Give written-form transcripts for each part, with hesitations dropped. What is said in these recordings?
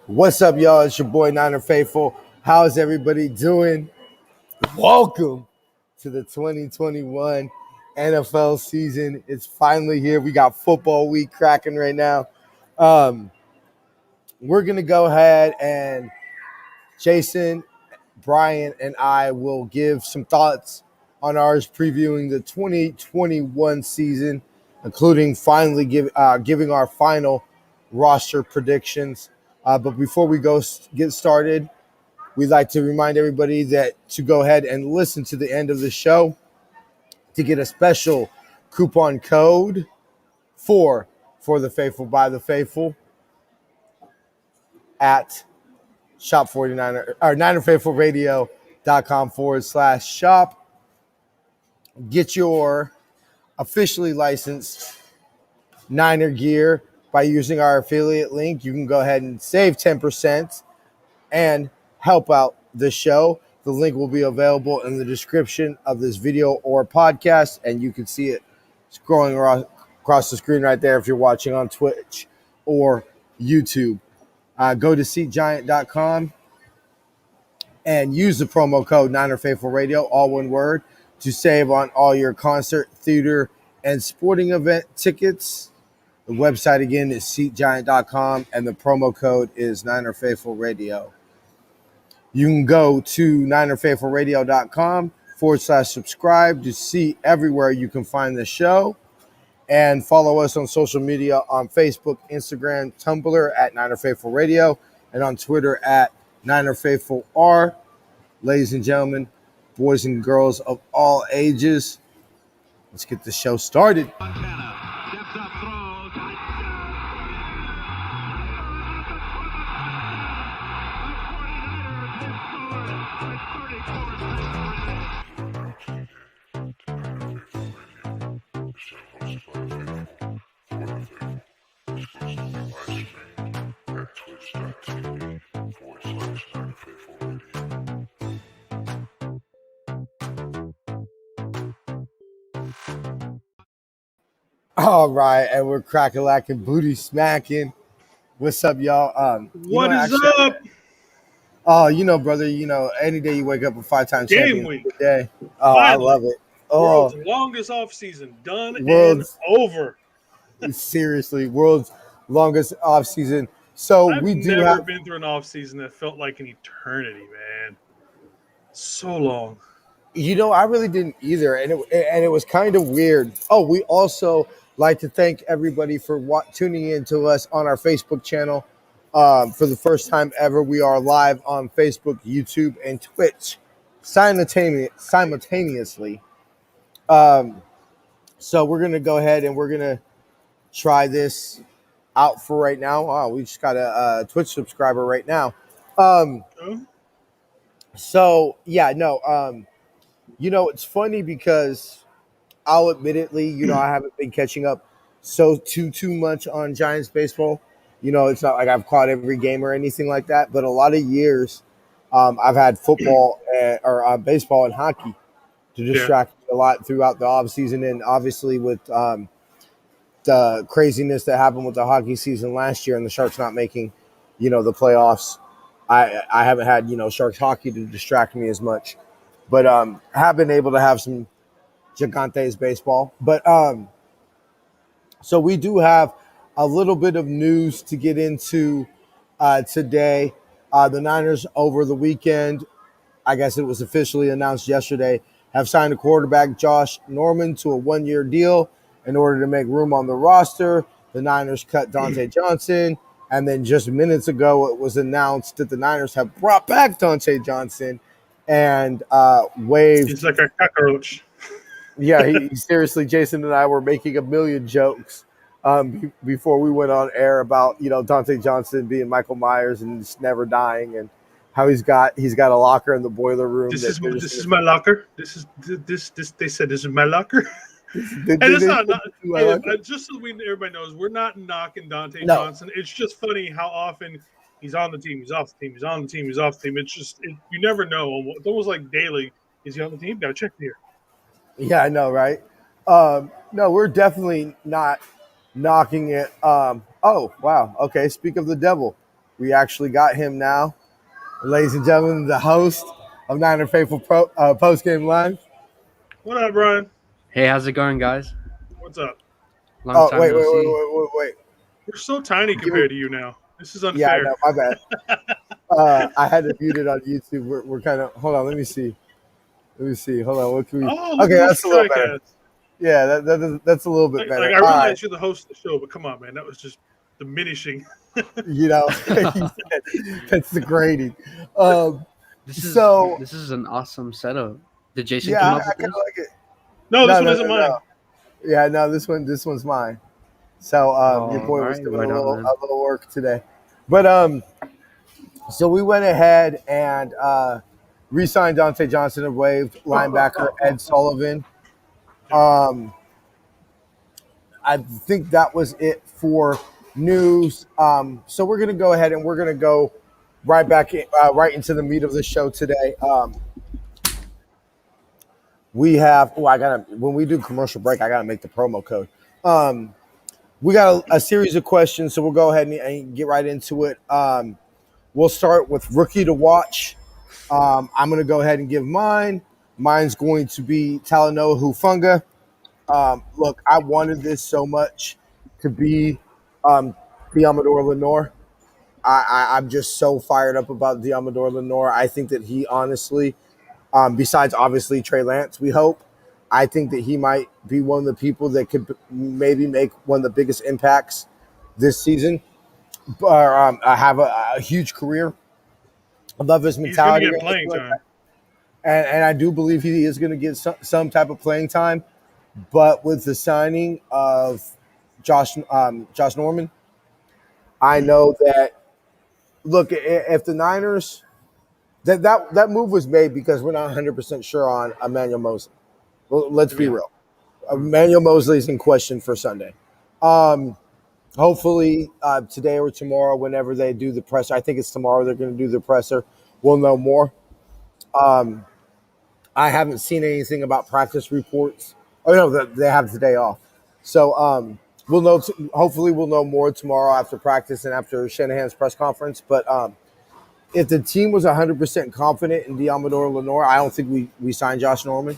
What's up, y'all? It's your boy Niner Faithful. How's everybody doing? Welcome to the 2021 NFL season. It's finally here. We got football week cracking right now. We're going to go ahead and Jason, Brian, and I will give some thoughts on ours previewing the 2021 season, including finally giving our final roster predictions. But before we get started, we'd like to remind everybody that to go ahead and listen to the end of the show to get a special coupon code for the faithful by the faithful at shop 49 or ninerfaithfulradio.com/shop. Get your officially licensed Niner gear by using our affiliate link. You can go ahead and save 10% and help out the show. The link will be available in the description of this video or podcast, and you can see it scrolling across the screen right there if you're watching on Twitch or YouTube. Go to SeatGiant.com and use the promo code NinerFaithfulRadio, all one word, to save on all your concert, theater, and sporting event tickets. The website again is SeatGiant.com, and the promo code is NinerFaithfulRadio. You can go to NinerFaithfulRadio.com/subscribe to see everywhere you can find the show, and follow us on social media on Facebook, Instagram, Tumblr at NinerFaithfulRadio, and on Twitter at NinerFaithfulR. Ladies and gentlemen, boys and girls of all ages, let's get the show started. All right, and we're crack-a-lacking, booty smacking. What's up, y'all? What is up? Oh, brother, any day you wake up a 5-time champion, week. Good day. Oh, finally. I love it. World's longest offseason done and over. Seriously, world's longest offseason. So I've we do never been through an offseason that felt like an eternity, man. So long. I really didn't either, and it was kind of weird. Oh, we also like to thank everybody for tuning in to us on our Facebook channel. For the first time ever, we are live on Facebook, YouTube, and Twitch simultaneously. So we're going to go ahead and we're going to try this out for right now. Oh, we just got a Twitch subscriber right now. So, yeah, no. It's funny because I'll admittedly, I haven't been catching up too much on Giants baseball. It's not like I've caught every game or anything like that, but a lot of years I've had football or baseball and hockey to distract me a lot throughout the offseason. And obviously with the craziness that happened with the hockey season last year and the Sharks not making, the playoffs, I haven't had, Sharks hockey to distract me as much. But have been able to have some Gigantes baseball. But so we do have a little bit of news to get into today. The Niners over the weekend, I guess it was officially announced yesterday, have signed a quarterback, Josh Norman, to a one-year deal in order to make room on the roster. The Niners cut Dante Johnson. And then just minutes ago, it was announced that the Niners have brought back Dante Johnson and waived. He's like a cockroach. Yeah, he seriously, Jason and I were making a million jokes before we went on air about, Dante Johnson being Michael Myers and just never dying, and how he's got a locker in the boiler room. This is my locker. This. They said this is my locker. And it's not just so everybody knows, we're not knocking Dante Johnson. It's just funny how often he's on the team, he's off the team, he's on the team, he's off the team. It's just you never know. It's almost like daily. Is he on the team? Got to check here. Yeah, I know, right? No, we're definitely not knocking it. Oh, wow. Okay, speak of the devil. We actually got him now. Ladies and gentlemen, the host of Niner Faithful Post Game Live. What up, Brian? Hey, how's it going, guys? What's up? Long time no see. Wait. We're so tiny compared to you now. This is unfair. Yeah, I know, my bad. I had it muted on YouTube. We're kind of. Hold on, let me see. Hold on, what can we? Okay, that's a little better. Yeah, that's a little bit better. Like I realize you're the host of the show, but come on, man, that was just diminishing. That's degrading. This is an awesome setup. Did Jason come up with this? Like it. No, this one isn't mine. No. Yeah, no, this one's mine. So your boy was doing a little work today, but so we went ahead and re-signed Dontae Johnson and waived linebacker Ed Sullivan. I think that was it for news. So we're gonna go ahead and we're gonna go right back right into the meat of the show today. We have. When we do commercial break, I gotta make the promo code. We got a series of questions, so we'll go ahead and get right into it. We'll start with rookie to watch. I'm going to go ahead and give mine. Mine's going to be Talanoa Hufanga. Look, I wanted this so much to be Deommodore Lenoir. I'm just so fired up about Deommodore Lenoir. I think that he honestly, besides obviously Trey Lance, we hope, I think that he might be one of the people that could maybe make one of the biggest impacts this season, or have a huge career. I love his mentality. He's going to get playing time. And I do believe he is going to get some type of playing time. But with the signing of Josh Norman, I know that, look, if the Niners, that move was made because we're not 100% sure on Emmanuel Mosley. Well, let's be real. Emmanuel Mosley is in question for Sunday. Hopefully today or tomorrow, whenever they do the presser, I think it's tomorrow they're going to do the presser, we'll know more. I haven't seen anything about practice reports. Oh, no, they have today off. So we'll know. Hopefully we'll know more tomorrow after practice and after Shanahan's press conference. But if the team was 100% confident in Deommodore Lenoir, I don't think we signed Josh Norman.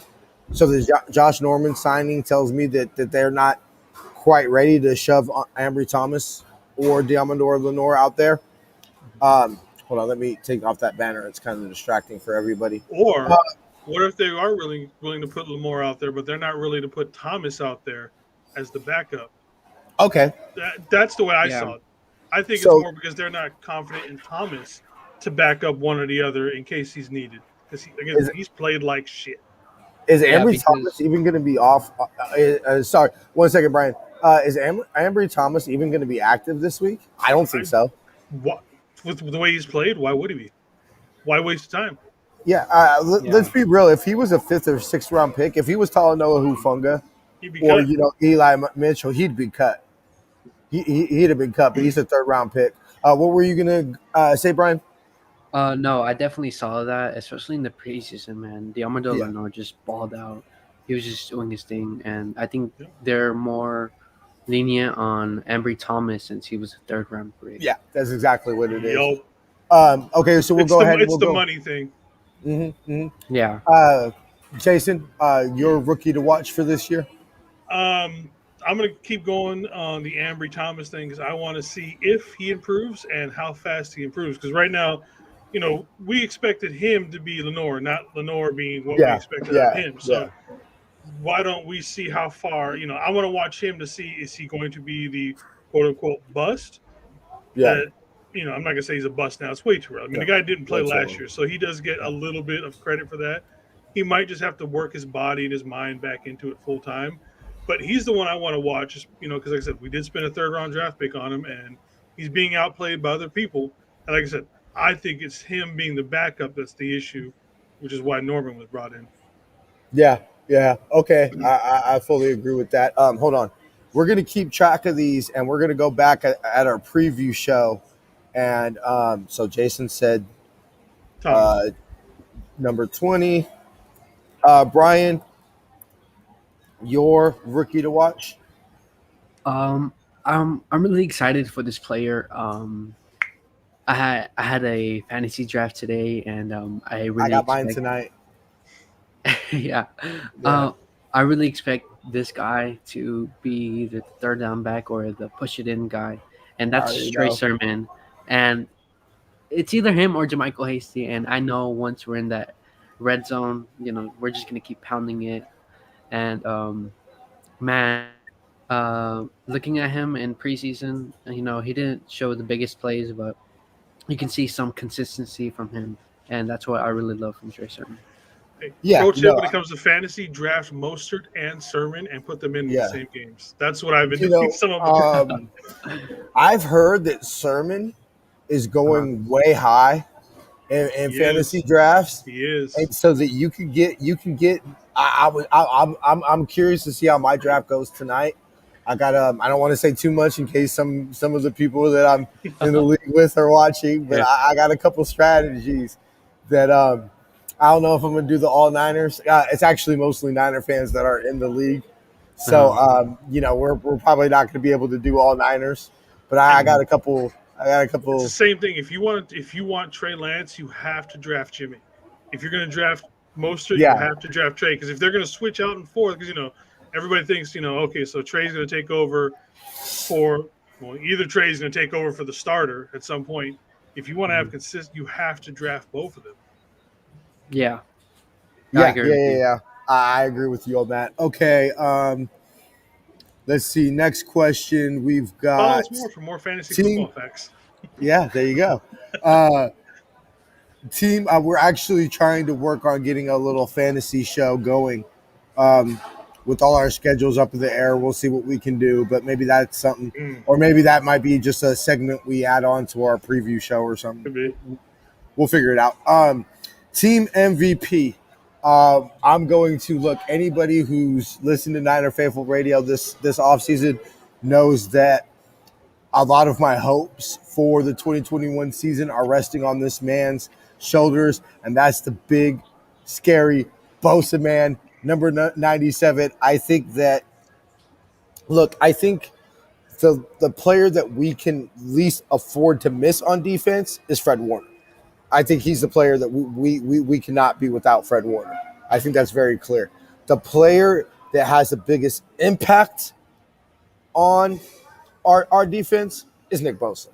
So the Josh Norman signing tells me that they're not quite ready to shove Ambry Thomas or Deommodore Lenoir out there. Hold on, let me take off that banner. It's kind of distracting for everybody. Or what if they are really willing to put Lamar out there, but they're not willing to put Thomas out there as the backup? Okay. That's the way I saw it. I think it's more because they're not confident in Thomas to back up one or the other in case he's needed. Because he's played like shit. Is Ambry Thomas even going to be off? Sorry, 1 second, Brian. Is Ambry Thomas even going to be active this week? I don't think so. What? With the way he's played, why would he be? Why waste time? Yeah, let's be real. If he was a 5th or 6th round pick, if he was Talanoa Hufanga or Eli Mitchell, he'd be cut. He'd have been cut, but he's a 3rd round pick. What were you gonna say, Brian? No, I definitely saw that, especially in the preseason, man. Deommodore Lenoir just balled out. He was just doing his thing, and I think they're more lenient on Ambry Thomas since he was a 3rd round pick. Yeah, that's exactly what it is. Okay, so we'll go ahead. It's the money thing. Mm-hmm. Yeah. Jason, your rookie to watch for this year? I'm going to keep going on the Ambry Thomas thing because I want to see if he improves and how fast he improves. Because right now, we expected him to be Lenoir, not Lenoir being what we expected of him. So why don't we see how far? I want to watch him to see, is he going to be the quote-unquote bust? Yeah. I'm not going to say he's a bust now. It's way too early. I mean, the guy didn't play last year, so he does get a little bit of credit for that. He might just have to work his body and his mind back into it full time. But he's the one I want to watch, because like I said, we did spend a 3rd round draft pick on him, and he's being outplayed by other people. And like I said, I think it's him being the backup that's the issue, which is why Norman was brought in. Yeah. Okay, I fully agree with that. Hold on. We're going to keep track of these, and we're going to go back at our preview show. And so Jason said number 20. Brian, your rookie to watch? I'm really excited for this player. I had a fantasy draft today, and I really got mine expect tonight. yeah, Yeah. I really expect this guy to be either the third down back or the push it in guy, and I that's already Trey know. Sermon, and it's either him or Jermichael Hasty. And I know once we're in that red zone, we're just gonna keep pounding it. And man, looking at him in preseason, he didn't show the biggest plays, but you can see some consistency from him, and that's what I really love from Trey Sermon. Hey, Yeah, pro tip no, when it comes to fantasy, draft Mostert and Sermon and put them in the yeah. same games. That's what I've been You doing. know, Some of them. I've heard that Sermon is Uh-huh. going way high in He fantasy is. drafts, He is. and so that you can get. I'm curious to see how my draft goes tonight. I got I don't want to say too much in case some of the people that I'm in the league with are watching, but Yeah. I got a couple strategies that I don't know if I'm gonna do the all Niners. It's actually mostly Niner fans that are in the league, so Uh-huh. we're probably not gonna be able to do all Niners, but I Mhm. got a couple. I got a It's the couple. same thing. If you want Trey Lance, you have to draft Jimmy. If you're going to draft Mostert, you Yeah, have to draft Trey because if they're going to switch out and forth, because everybody thinks okay, so Trey's going to take over either Trey's going to take over for the starter at some point. If you want to have Mhm. consistent, you have to draft both of them. Yeah, I yeah, agree yeah, with yeah, you. yeah. I agree with you on that. Okay, let's see. Next question. We've Follow got us more for more fantasy team. football facts. Yeah, there you go. Uh, team. We're actually trying to work on getting a little fantasy show going. Um, with all our schedules up in the air, we'll see what we can do. But maybe that's something, Mm, or maybe that might be just a segment we add on to our preview show or something. could be. We'll figure it out. Team MVP. I'm going to look. Anybody who's listened to Niner Faithful Radio this offseason knows that a lot of my hopes for the 2021 season are resting on this man's shoulders, and that's the big, scary Bosa man, number 97. I think that, look, I think the player that we can least afford to miss on defense is Fred Warner. I think he's the player that we cannot be without Fred Warner. I think that's very clear. The player that has the biggest impact on our defense is Nick Bosa.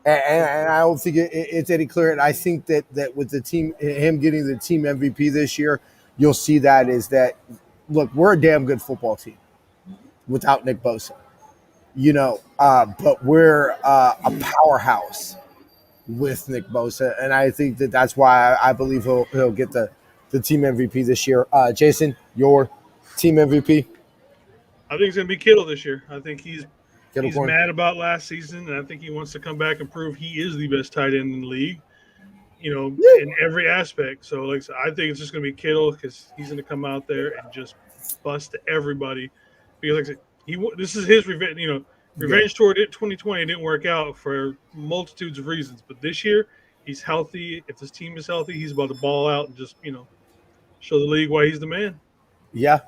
And I don't think it's any clearer. And I think that with the team, him getting the team MVP this year, you'll see that is that, look, we're a damn good football team without Nick Bosa, but we're a powerhouse with Nick Bosa. And I think that's why I believe he'll get the team MVP this year. Jason, your team MVP? I think it's going to be Kittle this year. I think Kittle he's Corn? mad about last season, and I think he wants to come back and prove he is the best tight end in the league. Yeah. In every aspect. So, like, I think it's just going to be Kittle because he's going to come out there and just bust everybody. Because, like I said, this is his revenge. Revenge tour 2020 didn't work out for multitudes of reasons, but this year he's healthy. If this team is healthy, he's about to ball out and just show the league why he's the man. Yeah,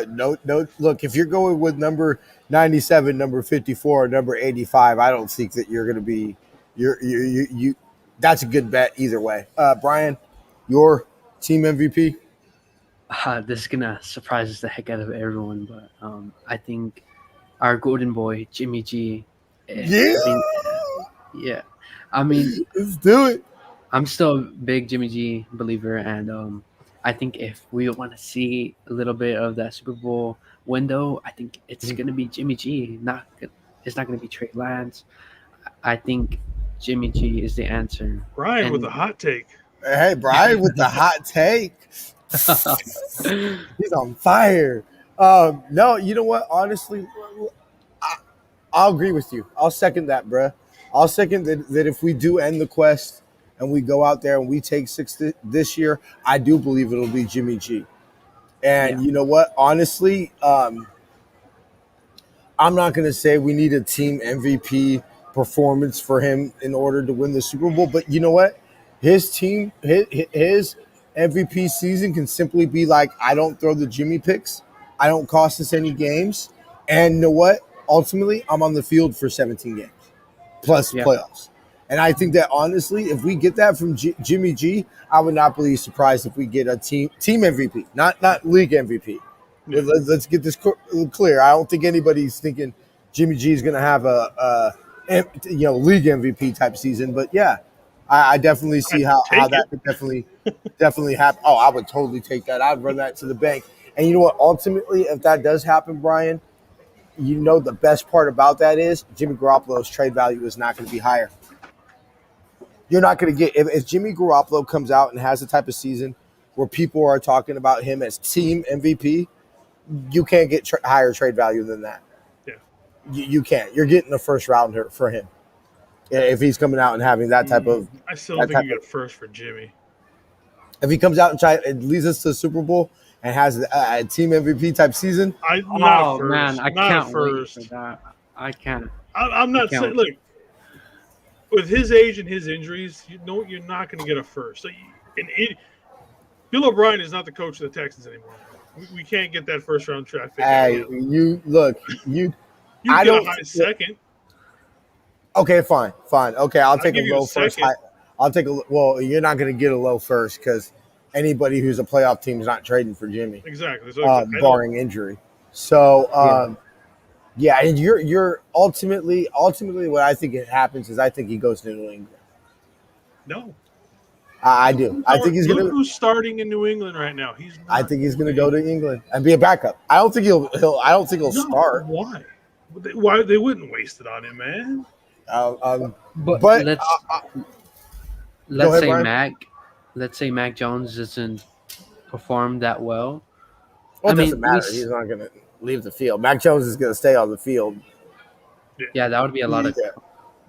no. Look, if you're going with number 97, number 54, or number 85, I don't think that you're going to be. You. That's a good bet either way. Brian, your team MVP? This is gonna surprise the heck out of everyone, but I think our golden boy Jimmy G. Yeah, I mean, yeah. I mean, let's do it. I'm still a big Jimmy G believer, and I think if we want to see a little bit of that Super Bowl window, I think it's gonna be Jimmy G. It's not gonna be Trey Lance. I think Jimmy G is the answer. Brian with And a hot take. Hey, Brian with the hot take. He's on fire. No, you know what? Honestly, I'll agree with you. I'll second that, bruh. I'll second that if we do end the quest and we go out there and we take 6 this year, I do believe it'll be Jimmy G. And yeah, you know what? Honestly, I'm not going to say we need a team MVP performance for him in order to win the Super Bowl, but you know what? His team, his MVP season can simply be like, I don't throw the Jimmy picks, I don't cost us any games, and you know what? Ultimately, I'm on the field for 17 games plus yeah, playoffs. And I think that honestly, if we get that from Jimmy G, I would not be surprised if we get a team MVP, not league MVP. Yeah. Let's get this clear. I don't think anybody's thinking Jimmy G is going to have a league MVP type season. But yeah, I definitely see how that could definitely happen. Oh, I would totally take that. I'd run that to the bank. And you know what? Ultimately, if that does happen, Brian, you know the best part about that is Jimmy Garoppolo's trade value is not going to be higher. You're not going to get if Jimmy Garoppolo comes out and has the type of season where people are talking about him as team MVP. You can't get higher trade value than that. Yeah, you can't. You're getting a first rounder for him if he's coming out and having that type of. I still don't think you get a first for Jimmy. If he comes out and leads us to the Super Bowl and has a team MVP type season, man, I can't wait for that. I can't. I'm not saying. Look, with his age and his injuries, you're not going to get a first. Bill O'Brien is not the coach of the Texans anymore. We can't get that first round draft pick. Hey, you get a high second. Okay, fine. Okay, I'll take a low first. I'll take well, you're not going to get a low first because anybody who's a playoff team is not trading for Jimmy. Exactly. Barring injury. So, yeah, and you're ultimately what I think it happens is I think he goes to New England. No. I do. I think he's going to. Who's starting in New England right now? I think he's going to go to England and be a backup. I don't think he'll start. Why? Why they wouldn't waste it on him, man? But let's say Mac Jones doesn't perform that well. Well, it doesn't matter. He's not going to leave the field. Mac Jones is going to stay on the field. Yeah, that would be a lot of.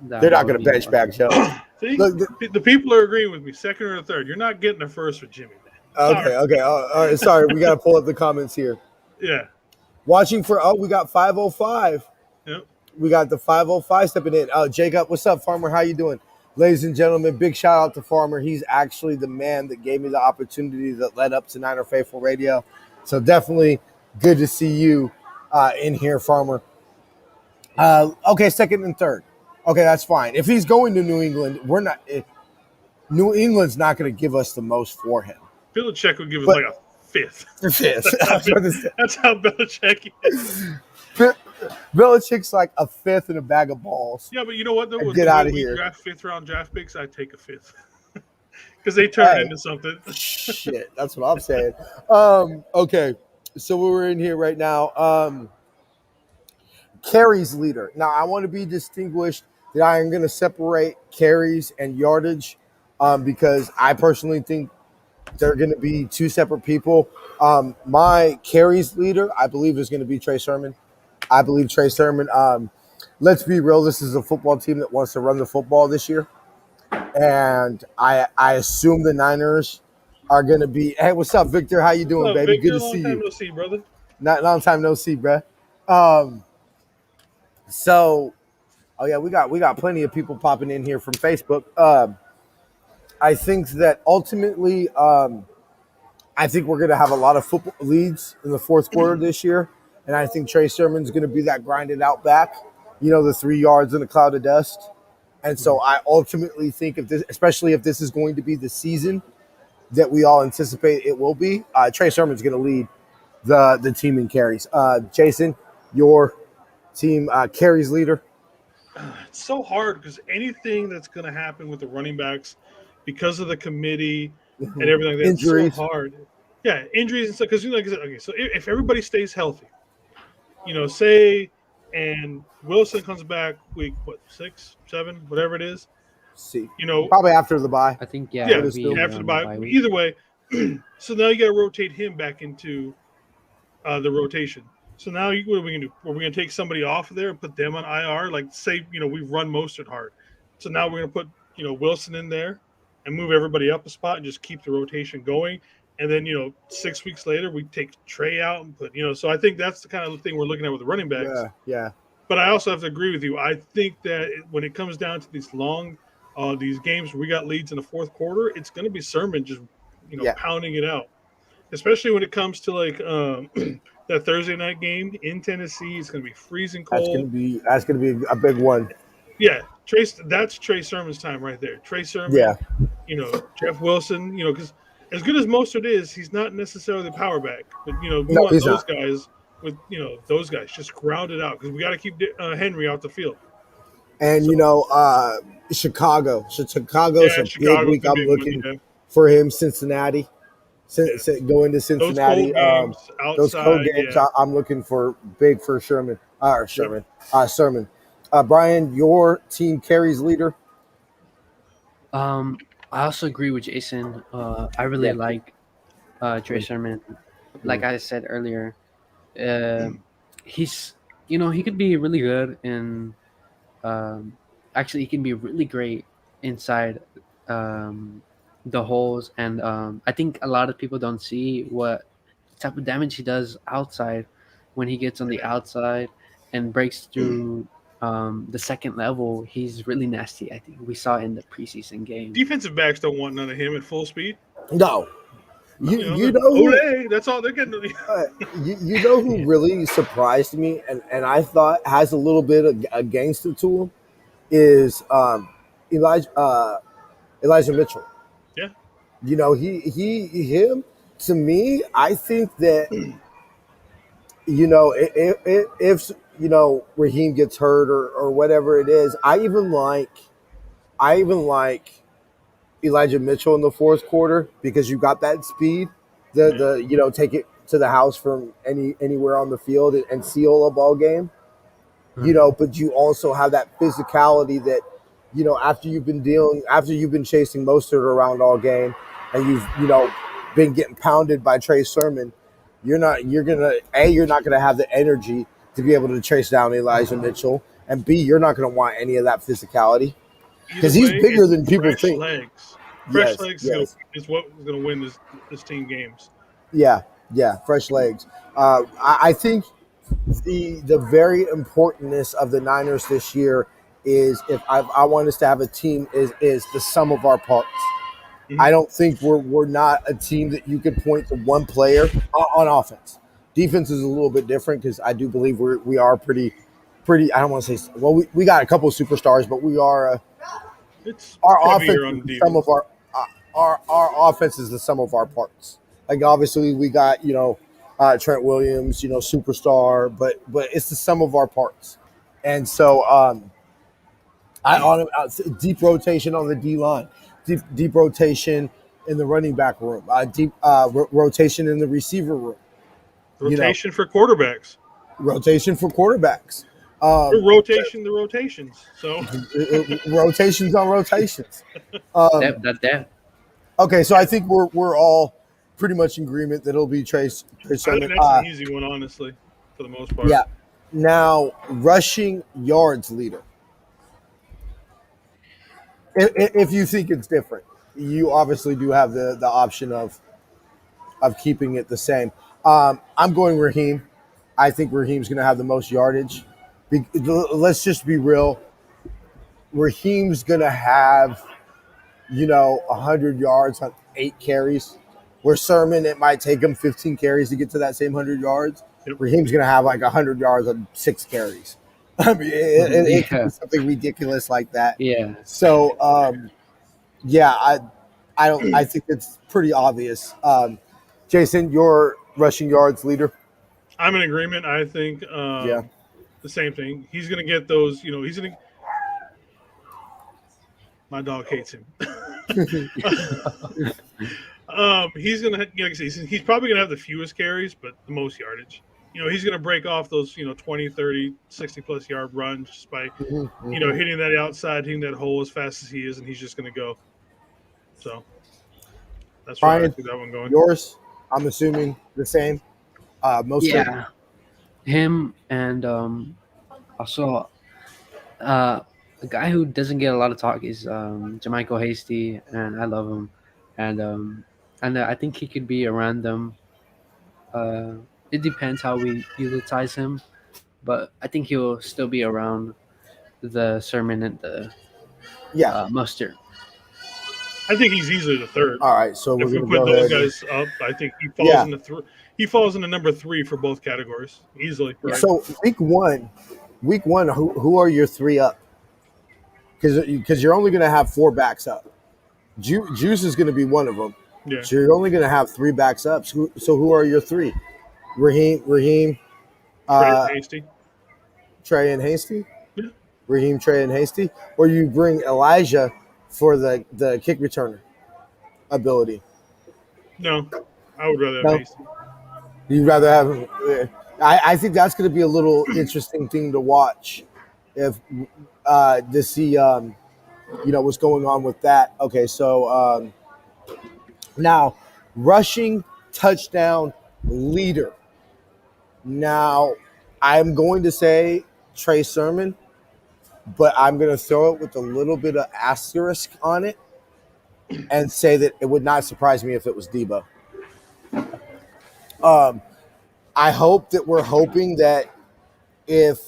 They're not going to bench Mac Jones. See, look, the people are agreeing with me. Second or third, you're not getting a first for Jimmy, man. Okay. All right. Sorry, we got to pull up the comments here. Yeah. Watching for we got 505. Yep. We got the 505 stepping in. Jacob, what's up, Farmer? How you doing? Ladies and gentlemen, big shout out to Farmer. He's actually the man that gave me the opportunity that led up to Niner Faithful Radio. So definitely good to see you in here, Farmer. Okay, second and third. Okay, that's fine. If he's going to New England, New England's not going to give us the most for him. Belichick would give us like a fifth. That's how Belichick is. Belichick's like a fifth in a bag of balls. Yeah, but you know what? Though, get out of here. Draft fifth-round draft picks, I take a fifth because they turn into something. Shit, that's what I'm saying. Okay, so we're in here right now. Carries leader. Now, I want to be distinguished that I am going to separate carries and yardage because I personally think they're going to be two separate people. My carries leader, I believe, is going to be Trey Sermon. I believe Trey Sermon. Let's be real. This is a football team that wants to run the football this year. And I assume the Niners are going to be – hey, what's up, Victor? How you doing, baby? Victor, good to see you. Long time no see, brother. Long time no see, bro. So, we got plenty of people popping in here from Facebook. I think that ultimately, I think we're going to have a lot of football leads in the fourth quarter this year, and I think Trey Sermon's going to be that grinded out back, the 3 yards in a cloud of dust. And so I ultimately think especially if this is going to be the season that we all anticipate it will be, Trey Sermon's going to lead the team in carries. Jason, your team carries leader. It's so hard because anything that's going to happen with the running backs because of the committee and everything like that, injuries. It's so hard. Yeah, injuries and stuff. Because like I said, okay, so if everybody stays healthy, say, and Wilson comes back week 6, 7, whatever it is. See, probably after the bye. I think after the bye. Either way, so now you got to rotate him back into the rotation. So now what are we going to do? Are we going to take somebody off of there and put them on IR? Like, say, we've run Mostert hard. So now we're going to put, Wilson in there and move everybody up a spot and just keep the rotation going. And then, 6 weeks later, we take Trey out and put, so I think that's the kind of thing we're looking at with the running backs. Yeah. But I also have to agree with you. I think that when it comes down to these these games where we got leads in the fourth quarter, it's going to be Sermon just, pounding it out. Especially when it comes to like that Thursday night game in Tennessee. It's going to be freezing cold. That's going to be a big one. Yeah, That's Trey Sermon's time right there. Trey Sermon, Yeah. Jeff Wilson, because as good as Mostert is, he's not necessarily the power back. But we No, want he's those not. guys with those guys just grounded out because we got to keep Henry off the field. And So, Chicago. Chicago's yeah, a big Chicago's week. the I'm big one. looking Yeah. for him. Cincinnati. Yeah. Going to Those Cincinnati. cold games Those cold outside. games. Yeah. I'm looking for big for Sherman. Yep. Sermon. Brian, your team carries leader. I also agree with Jason. I really like Trey Sermon. Like I said earlier, he's he could be really good in. Actually, he can be really great inside the holes, and I think a lot of people don't see what type of damage he does outside when he gets on the outside and breaks through the second level. He's really nasty. I think we saw in the preseason game. Defensive backs don't want none of him at full speed. No. You know Ole, that's all they're getting. You know who really surprised me and I thought has a little bit of a gangster to him is Elijah Mitchell. Yeah. Him to me, I think that if Raheem gets hurt or whatever it is, I even like Elijah Mitchell in the fourth quarter because you got that speed, take it to the house from anywhere on the field and seal a ball game, but you also have that physicality that, after you've been chasing Mostert around all game and you've, been getting pounded by Trey Sermon, you're not gonna have the energy to be able to chase down Elijah Mitchell, and B, you're not gonna want any of that physicality. Because he's bigger than people think. Fresh legs is what's going to win this team games. Yeah, fresh legs. I think the very importantness of the Niners this year is if I want us to have a team is the sum of our parts. Mm-hmm. I don't think we're not a team that you could point to one player on offense. Defense is a little bit different because I do believe we are pretty. I don't want to say we got a couple of superstars, but we are. Our offense is some of our offense is the sum of our parts. Like obviously we got Trent Williams, superstar, but it's the sum of our parts. And so deep rotation on the D line, deep rotation in the running back room, deep rotation in the receiver room, rotation for quarterbacks. The rotations. So rotations on rotations. That. Okay, so I think we're all pretty much in agreement that it'll be Trace Sermon. That's an easy one, honestly, for the most part. Yeah. Now, rushing yards leader. If you think it's different, you obviously do have the option of keeping it the same. I'm going Raheem. I think Raheem's going to have the most yardage. Let's just be real. Raheem's going to have, 100 yards on 8 carries. Where Sermon, it might take him 15 carries to get to that same 100 yards. Yep. Raheem's going to have like 100 yards on 6 carries. I mean, it could be something ridiculous like that. Yeah. So, I think it's pretty obvious. Jason, your rushing yards leader. I'm in agreement. I think the same thing. He's going to get those, he's going to – my dog hates him. He's going to he's probably going to have the fewest carries, but the most yardage. He's going to break off those, 20, 30, 60-plus yard runs just by, hitting that outside, hitting that hole as fast as he is, and he's just going to go. So that's why I see that one going. Yours, I'm assuming the same. Him and also a guy who doesn't get a lot of talk is JaMycal Hasty, and I love him, and I think he could be around them. It depends how we utilize him, but I think he'll still be around the Sermon and the Mostert. I think he's easily the third. All right, so if we put those guys up, I think he falls in the he falls in the number 3 for both categories easily. Right? So week one, who are your 3 up? because you're only going to have 4 backs up. Juice is going to be one of them. Yeah. So you're only going to have 3 backs up. So who are your 3? Raheem, Hasty. Trey, and Hasty? Yeah. Raheem, Trey, and Hasty? Or you bring Elijah for the kick returner ability? No, I would rather No. have Hasty. You'd rather have I think that's going to be a little interesting thing to watch if to see what's going on with that. Okay, so now rushing touchdown leader. Now I'm going to say Trey Sermon, but I'm going to throw it with a little bit of asterisk on it and say that it would not surprise me if it was Debo. I hope that we're hoping that if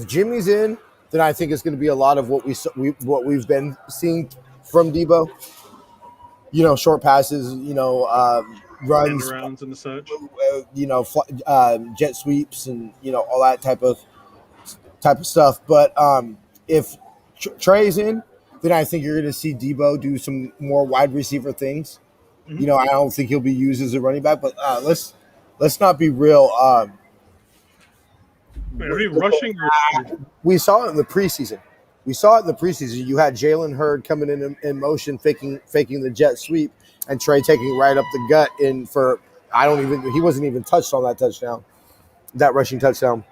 Jimmy's in, then I think it's going to be a lot of what we've been seeing from Debo. Short passes, runs, rounds and such. Jet sweeps and all that type of stuff. But if Trey's in, then I think you're going to see Debo do some more wide receiver things. Mm-hmm. I don't think he'll be used as a running back, but let's not be real. Are you rushing? We saw it in the preseason. You had Jalen Hurd coming in motion, faking the jet sweep, and Trey taking right up the gut he wasn't even touched on that touchdown, that rushing touchdown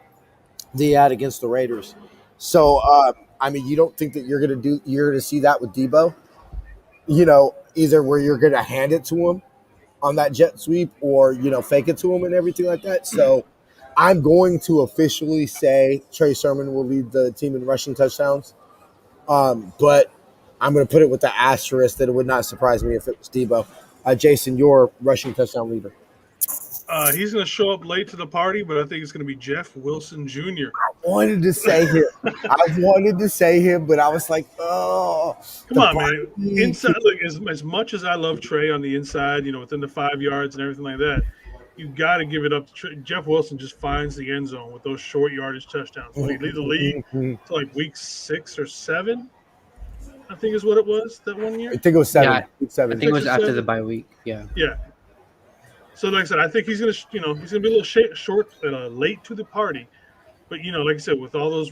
they had against the Raiders. So you don't think that you're gonna see that with Debo? Either where you're gonna hand it to him on that jet sweep or fake it to him and everything like that. So I'm going to officially say Trey Sermon will lead the team in rushing touchdowns. But I'm going to put it with the asterisk that it would not surprise me if it was Debo. Jason, your rushing touchdown leader. He's going to show up late to the party, but I think it's going to be Jeff Wilson Jr. I wanted to say him, but I was like, oh. Come on, man. Inside, look, as much as I love Trey on the inside, within the 5 yards and everything like that, you got to give it up to Trey. Jeff Wilson just finds the end zone with those short yardage touchdowns. When he leads the league to like week 6 or 7, I think is what it was that one year. I think it was 7. Yeah, week 7. I think it was after the bye week. Yeah. Yeah. So, like I said, I think he's gonna, he's gonna be a little short, late to the party. But like I said, with all those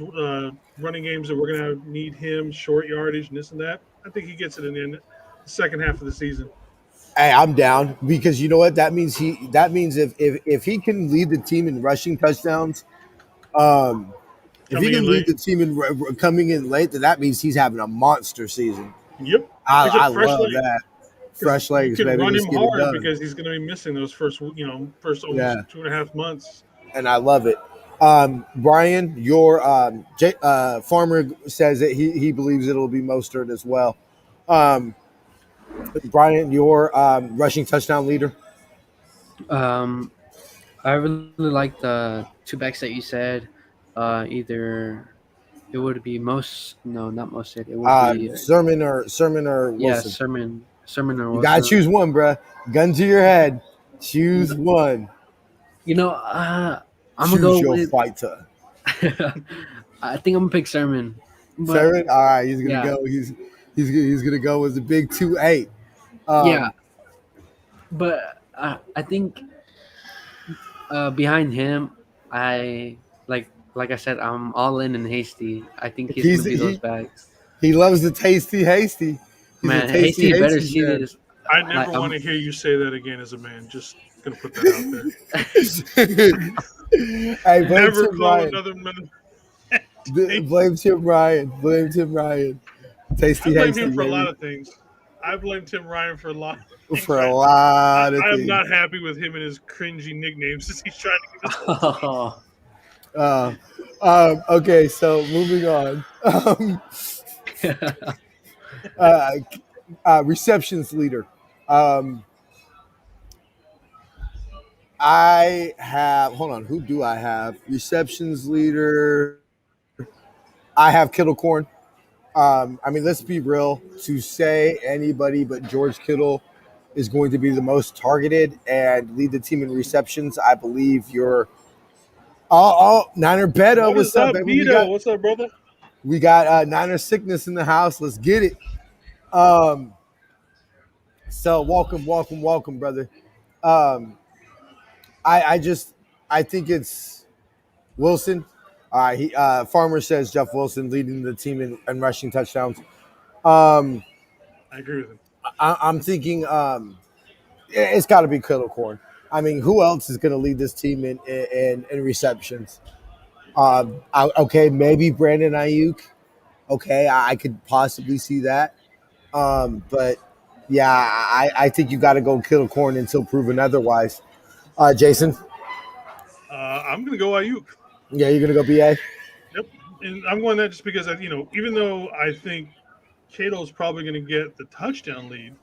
running games that we're gonna need him, short yardage and this and that, I think he gets it in the second half of the season. Hey, I'm down because you know what that means. If he can lead the team in rushing touchdowns, if he can lead the team in coming in late, then that means he's having a monster season. Yep, I love that. Fresh legs, you can baby. run him hard because he's going to be missing those first almost 2.5 months. And I love it. Brian, your Farmer says that he believes it'll be Mostert as well. Brian, your rushing touchdown leader. I really like the 2 backs that you said. Either it would be not Mostert. It would be Sermon or Wilson. Yeah, Sermon or Wilson. You gotta choose one, bro. Gun to your head. Choose one. I'm gonna go with fighter. I think I'm gonna pick Sermon. Sermon. All right, he's gonna go. He's gonna go with the big 2-8. But I think behind him, like I said, I'm all in Hasty. I think he's gonna be those backs. He loves the hasty. Man, Hasty better see this. I never want to hear you say that again as a man. Just gonna put that out there. Hey, never call another man. Blame Tim Ryan. Tasty. I blame him for a lot of things. I blame Tim Ryan for a lot of things. I am not happy with him and his cringy nicknames as he's trying to get us. Okay, so moving on. Receptions leader. I have. Hold on. Who do I have? Receptions leader. I have Kittle Corn. Let's be real. To say anybody but George Kittle is going to be the most targeted and lead the team in receptions, I believe you're. Niner Beto. What's up, baby? Beto? What's up, brother? We got Niner sickness in the house. Let's get it. Um, so welcome, brother. Um, I think it's Wilson. Farmer says Jeff Wilson leading the team in rushing touchdowns. Um, I agree with him. I'm thinking it's got to be Kittle Corn. I mean, who else is going to lead this team in receptions? Okay, maybe Brandon Ayuk. Okay, I could possibly see that. But yeah, I think you got to go Kittle Corn until proven otherwise. Jason? I'm going to go Ayuk. Yeah, you're going to go BA? Yep. And I'm going that just because, even though I think Kittle's probably going to get the touchdown lead,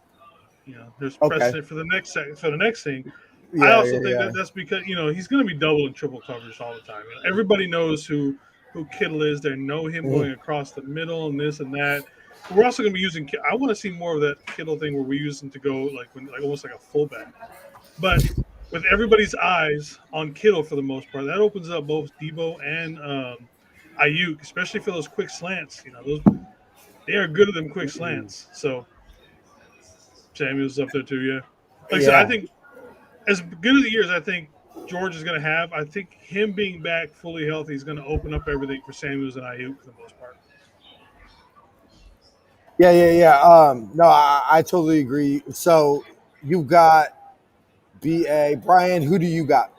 there's precedent for the next thing. Yeah, I also think that's because, he's going to be double and triple coverage all the time. Everybody knows who Kittle is. They know him going across the middle and this and that. But we're also going to be using – I want to see more of that Kittle thing where we use him to go almost like a fullback. But with everybody's eyes on Kittle for the most part, that opens up both Debo and Ayuk, especially for those quick slants. They are good at them quick slants. So Samuel's up there too, yeah. Like I said, I think as good as the years I think George is going to have, I think him being back fully healthy is going to open up everything for Samuels and Ayuk for the most part. Yeah. No, I totally agree. So you've got BA. Brian, who do you got?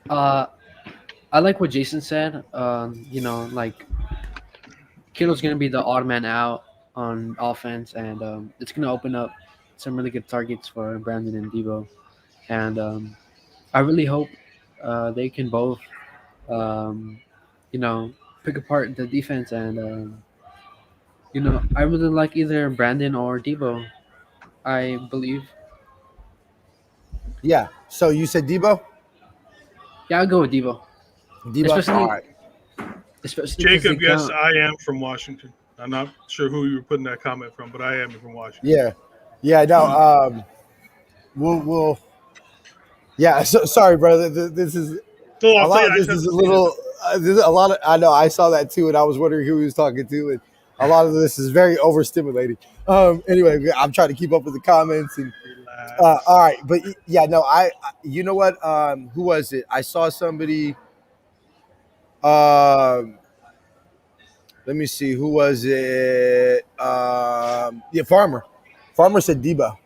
I like what Jason said. Like Kittle's going to be the odd man out on offense, and it's going to open up some really good targets for Brandon and Debo. And I really hope they can both, pick apart the defense. And, I really like either Brandon or Debo, I believe. Yeah. So you said Debo? Yeah, I'll go with Debo. All right. Especially Jacob, yes, I am from Washington. I'm not sure who you were putting that comment from, but I am from Washington. Yeah. No. We'll. Yeah. So sorry, brother. This is a lot of this is a little. A lot of. I know. I saw that too, and I was wondering who he was talking to, and a lot of this is very overstimulating. Anyway, I'm trying to keep up with the comments and. All right, but yeah, no. You know what? Who was it? I saw somebody. Let me see. Who was it? Farmer. Farmer said Debo.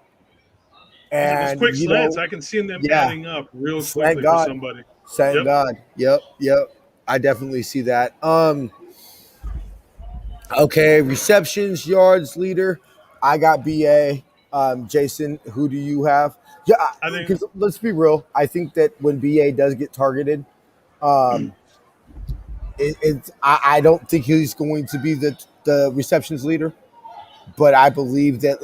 And quick slants, I can see them adding up real quickly for somebody. Thank God. Yep. I definitely see that. Okay, receptions, yards, leader. I got BA. Jason, who do you have? Yeah, because let's be real. I think that when BA does get targeted, I don't think he's going to be the receptions leader, but I believe that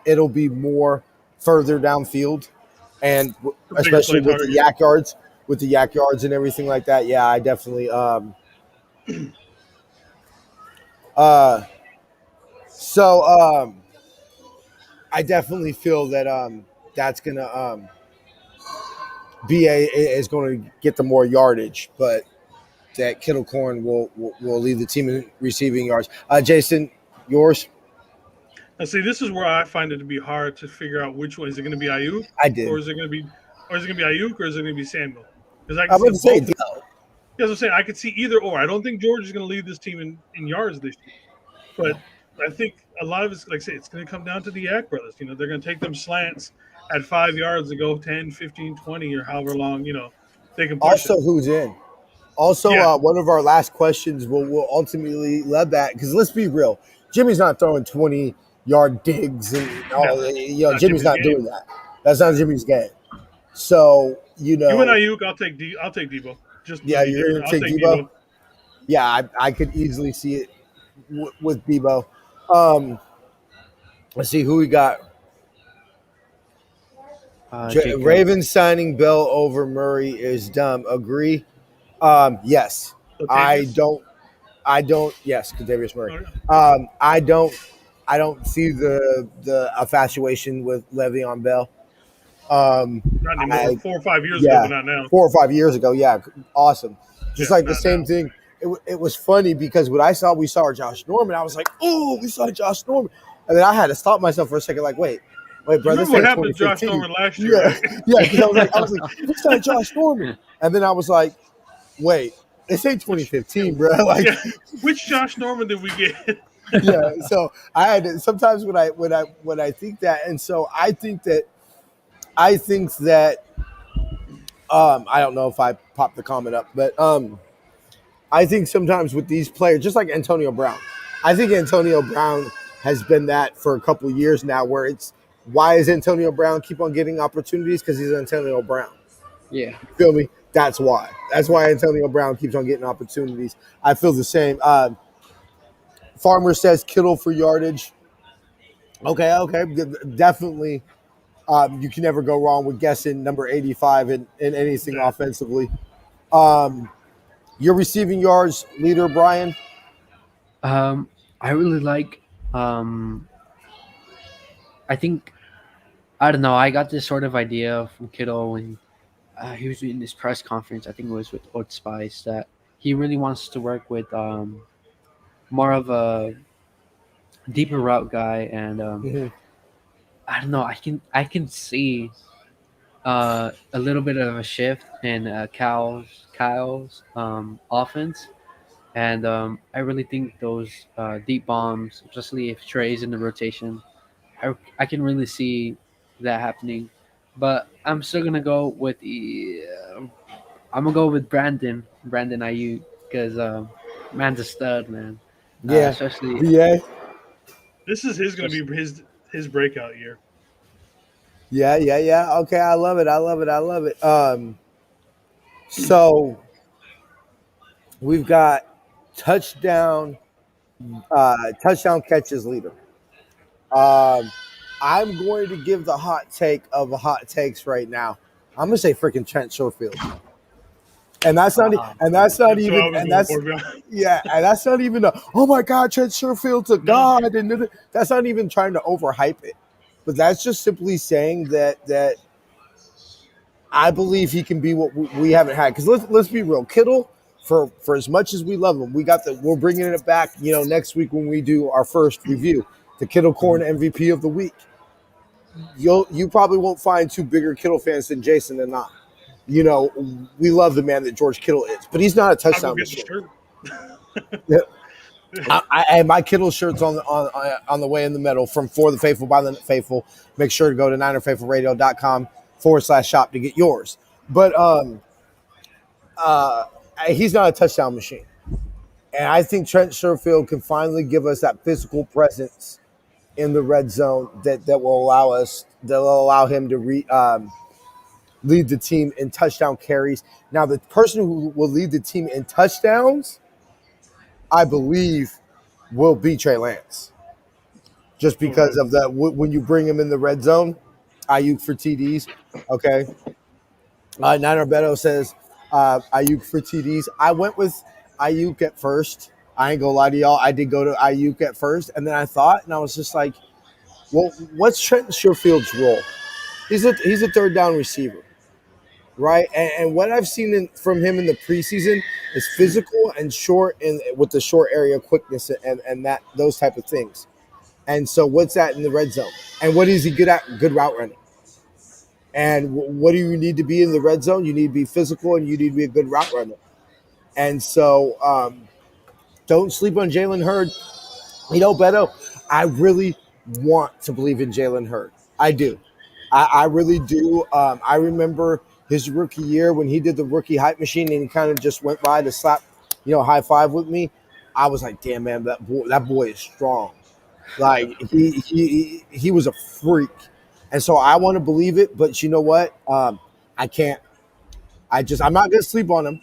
it'll be more further downfield, and especially with the yak yards and everything like that. Yeah, I definitely I definitely feel that that's gonna BA is going to get the more yardage, but that Kittle Corn will lead the team in receiving yards. Jason, yours? Now, see, this is where I find it to be hard to figure out which one. Is it going to be Ayuk? Or is it going to be Ayuk, or is it going to be Samuel? Because I would say no. Yeah, I'm saying I could see either or. I don't think George is going to lead this team in yards this year, but I think a lot of it's, like I say, it's going to come down to the Yak brothers. They're going to take them slants at 5 yards to go 10, 15, 20, or however long, they can push Also, who's in? Also, one of our last questions will ultimately love that, because let's be real. Jimmy's not throwing 20-yard digs and all. Jimmy's not doing that. That's not Jimmy's game. So, You and Ayuk, I'll take Debo. You're going to take Debo? Yeah, I could easily see it with Debo. Let's see who we got. Ravens signing Bell over Murray is dumb. Agree? Yes. I don't. Yes, Kadavius Murray. I don't see the infatuation with Le'Veon Bell. Not anymore. 4 or 5 years ago, but not now. 4 or 5 years ago, yeah, awesome. Just like the same thing it was funny because when we saw Josh Norman, I was like, oh, we saw Josh Norman. And then I had to stop myself for a second, like, wait, You bro, remember this what ain't happened to Josh 2015. Norman last year, Yeah, right? yeah, because I was like, we saw Josh Norman. And then I was like, wait, this ain't 2015, bro. Like, Yeah, which Josh Norman did we get? yeah. So I had to, sometimes when I think that, and so I think that I don't know if I popped the comment up, but I think sometimes with these players, just like Antonio Brown, I think Antonio Brown has been that for a couple of years now, where it's why is Antonio Brown keep on getting opportunities? Because he's Antonio Brown. Yeah. You feel me? That's why. That's why Antonio Brown keeps on getting opportunities. I feel the same. Farmer says Kittle for yardage. Okay, definitely. You can never go wrong with guessing number 85 in anything offensively. Your receiving yards leader, Brian? I really like. I think I don't know. I got this sort of idea from Kittle when he was in this press conference. I think it was with Old Spice that he really wants to work with more of a deeper route guy, and I don't know. I can see a little bit of a shift in Kyle's offense, and I really think those deep bombs, especially if Trey's in the rotation, I can really see that happening. But I'm still gonna go with I'm gonna go with Brandon Ayuk because man's a stud, man. Yeah. Especially VA? This is going to be his breakout year. Yeah. Okay, I love it. So we've got touchdown catches leader. I'm going to give the hot take of hot takes right now. I'm gonna say freaking Trent Sherfield. And that's not even oh my God, Trent Sherfield's a god, and that's not even trying to overhype it, but that's just simply saying that I believe he can be what we haven't had. Because let's be real, Kittle, for as much as we love him, we're bringing it back, next week when we do our first review, the Kittle Corn MVP of the week. You probably won't find two bigger Kittle fans than Jason and I. We love the man that George Kittle is, but he's not a touchdown machine. And my Kittle shirt's on the way in the middle from For the Faithful by the Faithful. Make sure to go to NinerFaithfulRadio.com/shop to get yours. But he's not a touchdown machine, and I think Trent Sherfield can finally give us that physical presence in the red zone that will allow him to lead the team in touchdown carries. Now, the person who will lead the team in touchdowns, I believe, will be Trey Lance. Just because of that, when you bring him in the red zone, Ayuk for TDs. Okay. Niner Beto says Ayuk for TDs. I went with Ayuk at first. I ain't gonna lie to y'all. I did go to Ayuk at first, and then I thought, and I was just like, well, what's Trent Sherfield's role? He's a third down receiver, right? And what I've seen from him in the preseason is physical and short, and with the short area quickness and that those type of things. And so, what's that in the red zone? And what is he good at? Good route running. And what do you need to be in the red zone? You need to be physical, and you need to be a good route runner. And so, don't sleep on Jalen Hurd. Beto, I really want to believe in Jalen Hurd. I do. I really do. I remember his rookie year when he did the rookie hype machine and he kind of just went by to slap, high five with me. I was like, damn, man, that boy is strong. Like he was a freak. And so I want to believe it, but you know what? I can't. I'm not going to sleep on him.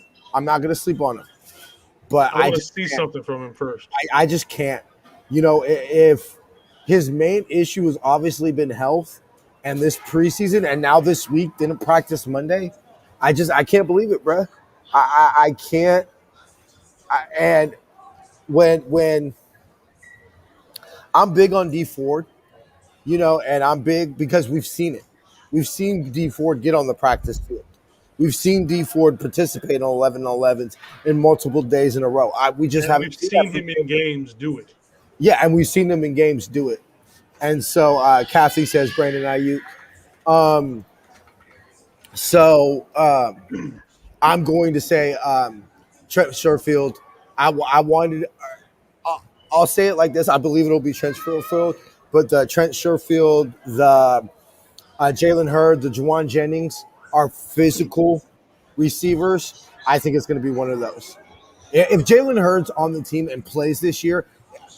But I want to see something from him first. I just can't. If his main issue has obviously been health, and this preseason and now this week didn't practice Monday, I can't believe it, bro. I can't. And when I'm big on D Ford, and I'm big because we've seen it. We've seen D Ford get on the practice field. We've seen D Ford participate on 11-on-11s in multiple days in a row. We just haven't we've seen him in games do it. Yeah, and we've seen them in games do it. And so Kathy says Brandon Ayuk. I'm going to say Trent Sherfield. I wanted. I'll say it like this. I believe it'll be Trent Sherfield, but the Trent Sherfield, the Jalen Hurd, the Juwan Jennings are physical receivers. I think it's going to be one of those. If Jalen Hurd's on the team and plays this year,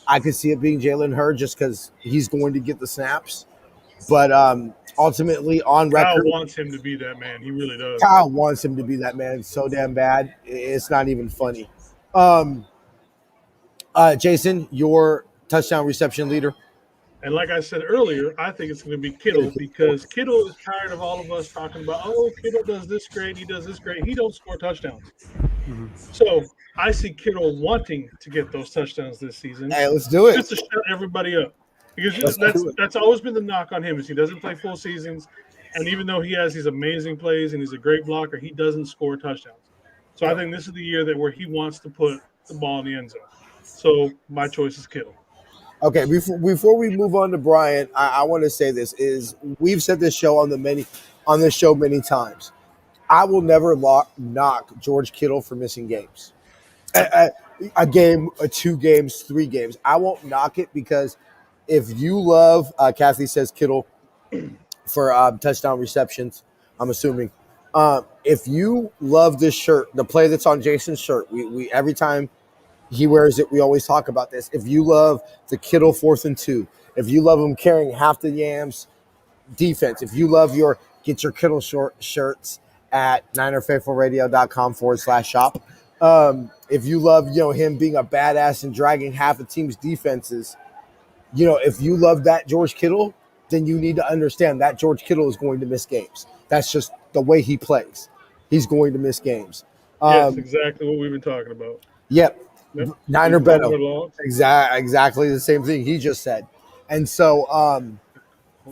I could see it being Jalen Hurd just because he's going to get the snaps. But ultimately, on record, Kyle wants him to be that man. He really does. Kyle wants him to be that man so damn bad. It's not even funny. Jason, your touchdown reception leader. And like I said earlier, I think it's going to be Kittle because Kittle is tired of all of us talking about, oh, Kittle does this great, he does this great. He don't score touchdowns. Mm-hmm. So I see Kittle wanting to get those touchdowns this season. Hey, let's do it. Just to shut everybody up. Because that's always been the knock on him is he doesn't play full seasons. And even though he has these amazing plays and he's a great blocker, he doesn't score touchdowns. So I think this is the year where he wants to put the ball in the end zone. So my choice is Kittle. Okay, before we move on to Brian, I want to say this is we've said this show on this show many times. I will never knock George Kittle for missing games. A game, 2 games, 3 games. I won't knock it because if you love, Kathy says Kittle for touchdown receptions, I'm assuming. If you love this shirt, the play that's on Jason's shirt, we every time he wears it, we always talk about this. If you love the Kittle 4th and 2, if you love him carrying half the Yams defense, if you love get your Kittle shirts at NinerFaithfulRadio.com/shop. If you love, him being a badass and dragging half a team's defenses, if you love that George Kittle, then you need to understand that George Kittle is going to miss games. That's just the way he plays. He's going to miss games. Yes, exactly what we've been talking about. Yep. Niner Beto. Exactly the same thing he just said. And so,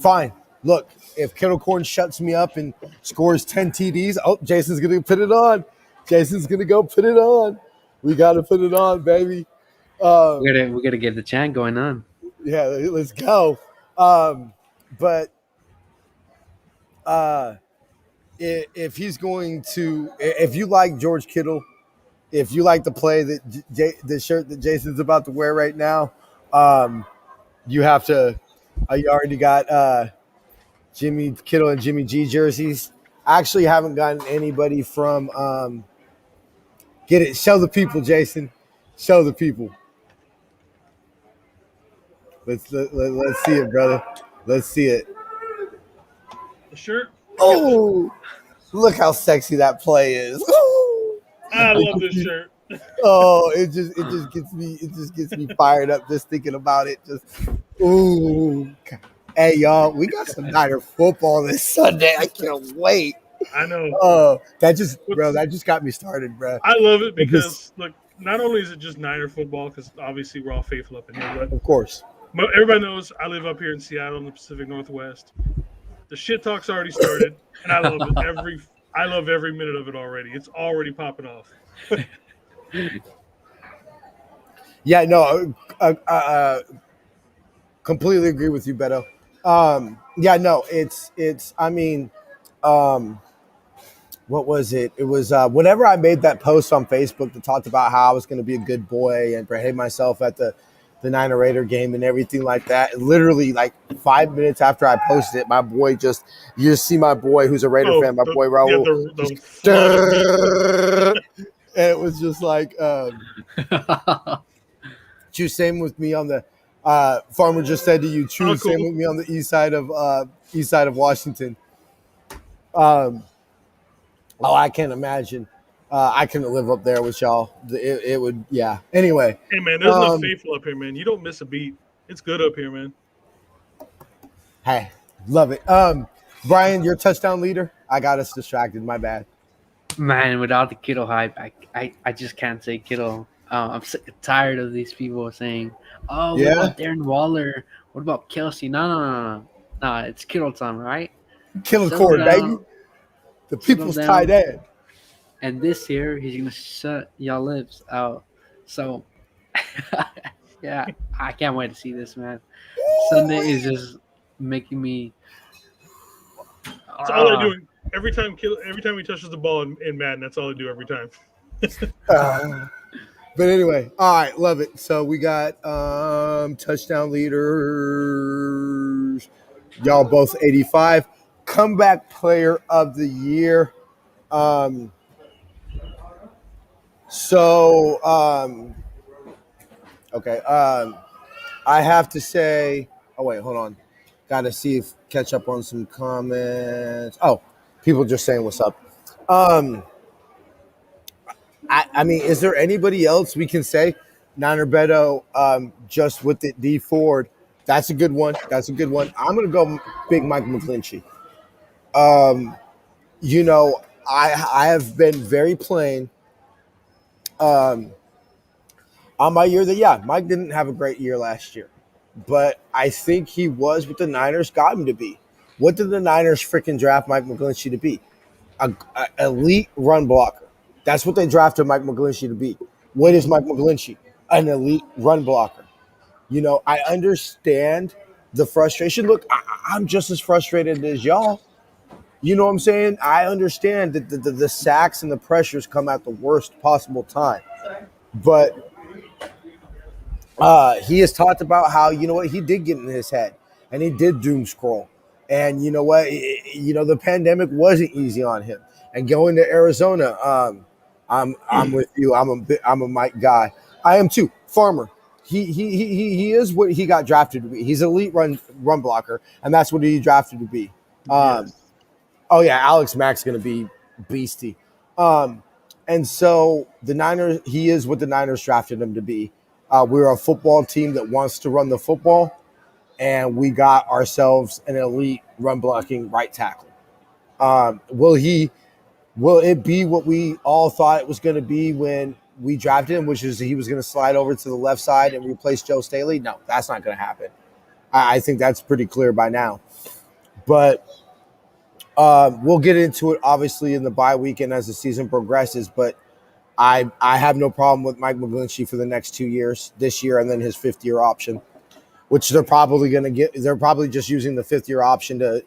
fine. Look, if Kittle Corn shuts me up and scores 10 TDs, Jason's going to put it on. Jason's going to go put it on. We got to put it on, baby. We gotta get the chant going on. Yeah, let's go. If he's going to – if you like George Kittle, if you like the play the shirt that Jason's about to wear right now, you have to you already got Jimmy Kittle and Jimmy G jerseys. I actually haven't gotten anybody from get it. Show the people, Jason. Show the people. Let's see it, brother. Let's see it. The shirt? Oh, look how sexy that play is. Ooh. I love this shirt. Oh, it just gets me fired up just thinking about it. Just ooh. Hey y'all, we got some Niner football this Sunday. I can't wait. I know. Oh, that just got me started, bro. I love it because look, not only is it just Niner football, because obviously we're all faithful up in here, but of course. Everybody knows I live up here in Seattle in the Pacific Northwest. The shit talk's already started, and I love it. I love every minute of it already. It's already popping off. Yeah, no, completely agree with you, Beto. Yeah, no, it's. I mean, what was it? It was whenever I made that post on Facebook that talked about how I was going to be a good boy and behave myself at the Niner Raider game and everything like that. And literally, like 5 minutes after I posted it, my boy you just see my boy who's a Raider fan, my boy Raul. And it was just like, Chew, same with me on the Farmer just said to you, Chew, same with me on the east side of Washington. I can't imagine. I couldn't live up there with y'all. It would, yeah. Anyway. Hey, man, there's no faithful up here, man. You don't miss a beat. It's good up here, man. Hey, love it. Brian, your touchdown leader? I got us distracted. My bad. Man, without the Kittle hype, I just can't say Kittle. I'm tired of these people saying, oh, what about Darren Waller? What about Kelsey? No, it's Kittle time, right? Kittle core, baby. the people's tight end. And this year, he's gonna shut y'all lips out. So, yeah, I can't wait to see this, man. Sunday is just making me. That's all they're doing. Every time he touches the ball in Madden, that's all they do every time. But anyway, all right, love it. So we got touchdown leaders. Y'all both 85. Comeback player of the year. Okay. I have to say. Oh wait, hold on. Got to catch up on some comments. Oh, people just saying what's up. I mean, is there anybody else we can say? Niner Beto, just with it, D Ford. That's a good one. I'm gonna go big Mike McGlinchey. You know, I have been very plain. On my year that Mike didn't have a great year last year, but I think he was what the Niners got him to be. What did the Niners freaking draft Mike McGlinchey to be? A elite run blocker. That's what they drafted Mike McGlinchey to be. What is Mike McGlinchey? An elite run blocker. You know, I understand the frustration. Look, I'm just as frustrated as y'all. You know what I'm saying? I understand that the sacks and the pressures come at the worst possible time. But he has talked about how, you know what, he did get in his head and he did doom scroll. And you know what, the pandemic wasn't easy on him. And going to Arizona, I'm with you. I'm a Mike guy. I am too. Farmer. He is what he got drafted to be. He's an elite run blocker, and that's what he drafted to be. Yes. Oh yeah, Alex Mack's gonna be beastie. And so the Niners, he is what the Niners drafted him to be. We're a football team that wants to run the football, and we got ourselves an elite run blocking right tackle. Will it be what we all thought it was going to be when we drafted him, which is he was going to slide over to the left side and replace Joe Staley? No, that's not going to happen. I think that's pretty clear by now. But we'll get into it, obviously, in the bye weekend as the season progresses. But I have no problem with Mike McGlinchey for the next 2 years, this year and then his fifth-year option, which they're probably going to get. They're probably just using the fifth-year option to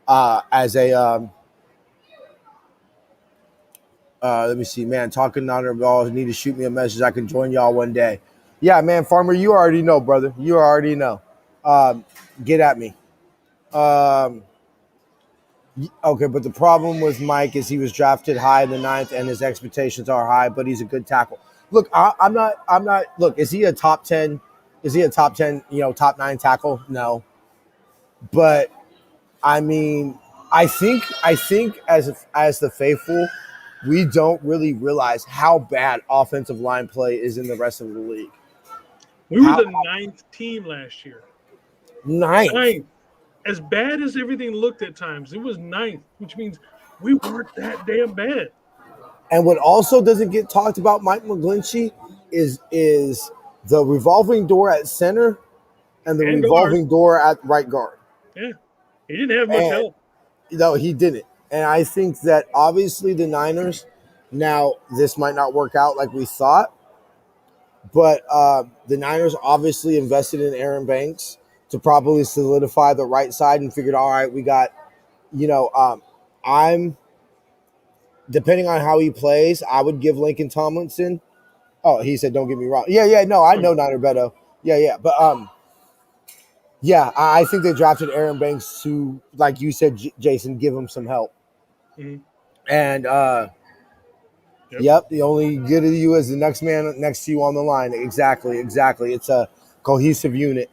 as a let me see, man. Talking Niner ball. Need to shoot me a message. I can join y'all one day. Yeah, man. Farmer, you already know, brother. You already know. Get at me. Okay, but the problem with Mike is he was drafted high in the 9th, and his expectations are high. But he's a good tackle. Look, I'm not. Look, is he a top 10? Is he a top 10? Top 9 tackle? No. But I mean, I think as the faithful, we don't really realize how bad offensive line play is in the rest of the league. We were the 9th team last year. 9th. As bad as everything looked at times, it was 9th, which means we weren't that damn bad. And what also doesn't get talked about Mike McGlinchey is the revolving door at center and the revolving door at right guard. Yeah, he didn't have much help. No, he didn't. And I think that obviously the Niners, now this might not work out like we thought, but the Niners obviously invested in Aaron Banks to probably solidify the right side and figured, all right, we got, I'm, depending on how he plays, I would give Lincoln Tomlinson. Oh, he said, don't get me wrong. Yeah, no, I know Niner Beto. Yeah. But, I think they drafted Aaron Banks to, like you said, Jason, give him some help. Mm-hmm. And, yep, the only good of you is the next man next to you on the line. Exactly. It's a cohesive unit.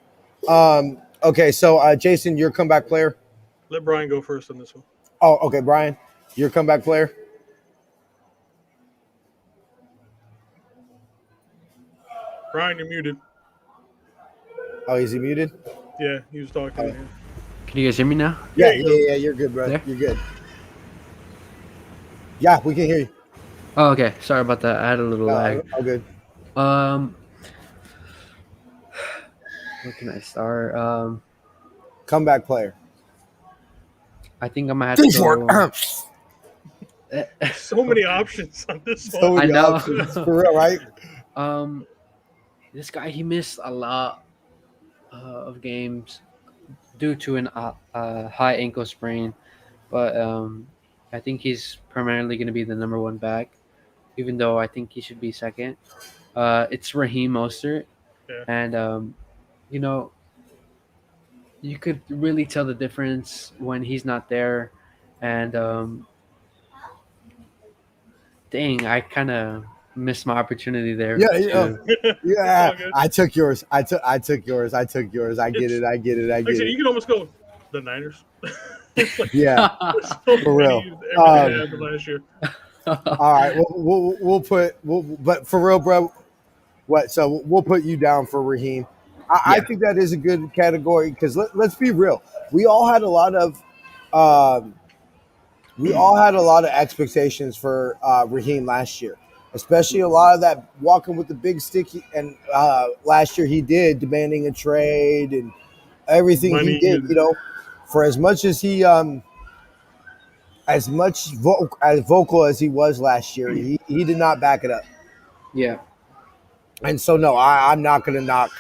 Okay, so Jason, your comeback player. Let Brian go first on this one. Oh, okay, Brian, your comeback player. Brian, you're muted. Oh, is he muted? Yeah, he was talking. Can you guys hear me now? Yeah, you're good, bro. There? You're good. Yeah, we can hear you. Oh, okay. Sorry about that. I had a little lag. Oh, good. Where can I start? Comeback player. I think I'm gonna have to go. So many options on this So one. many I know. options, for real, right? This guy, he missed a lot of games due to an high ankle sprain, but I think he's primarily going to be the number one back, even though I think he should be second. It's Raheem Mostert, Yeah. and you know, you could really tell the difference when he's not there, and dang, I kind of missed my opportunity there Yeah, too. yeah. All good. I took yours. I took yours. I took yours. I get It's- it. I get it. I Like I get said, it. you can almost go the Niners. It's like Yeah, so for real. many everything that happened last year. All right, but for real, bro. What? So we'll put you down for Raheem. I Yeah. think that is a good category because let's be real. We all had a lot of, um, expectations for Raheem last year, especially a lot of that walking with the big sticky. And last year he did demanding a trade and everything he Money did. and- You know, for as much as he as vocal as he was last year, he did not back it up. Yeah. And so, no, I'm not going to knock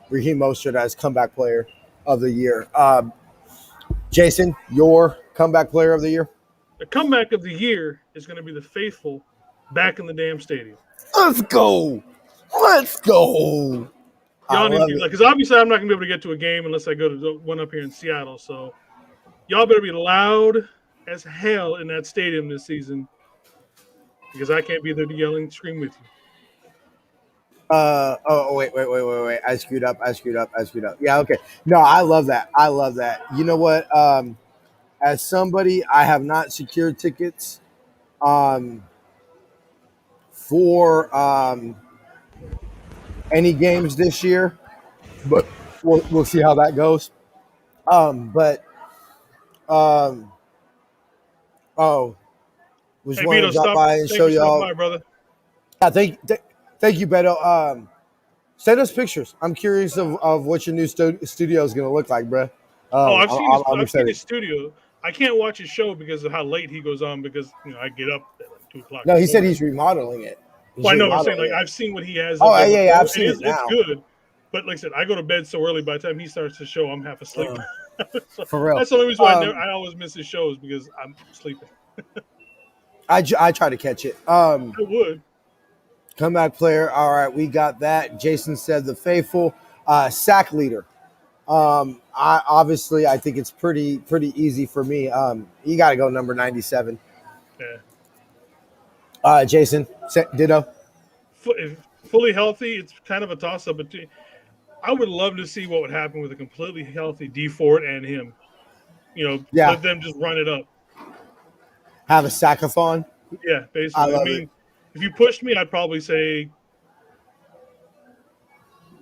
Raheem Mostert as comeback player of the year. Jason, your comeback player of the year? The comeback of the year is going to be the faithful back in the damn stadium. Let's go. Let's go. Y'all need to, because obviously I'm not going to be able to get to a game unless I go to the one up here in Seattle. So y'all better be loud as hell in that stadium this season because I can't be there to yell and scream with you. Wait. I screwed up. Yeah, okay. No, I love that. You know what? As somebody, I have not secured tickets for any games this year, but we'll see how that goes. Was Hey, wanting Vito, to drop stop. by and Thank show you for stopping y'all. by, brother. Yeah, thank you, Beto. Send us pictures. I'm curious of what your new studio is going to look like, bro. I've seen his, I'm I've seen excited. his studio. I can't watch his show because of how late he goes on because I get up at like 2 o'clock. No, he said he's remodeling it. Well, I know. I'm saying I've seen what he has. Oh, up there yeah, before. I've seen it now. It's good, but like I said, I go to bed so early. By the time he starts the show, I'm half asleep. So for real. That's the only reason why I always miss his shows because I'm sleeping. I try to catch it. I would. Comeback player. All right, we got that. Jason said the faithful sack leader. I think it's pretty easy for me. You got to go number 97. Yeah. Jason, ditto. If fully healthy, it's kind of a toss up. But I would love to see what would happen with a completely healthy D Ford and him. Let them just run it up. Have a sackathon. Yeah, basically. I mean, if you pushed me, I'd probably say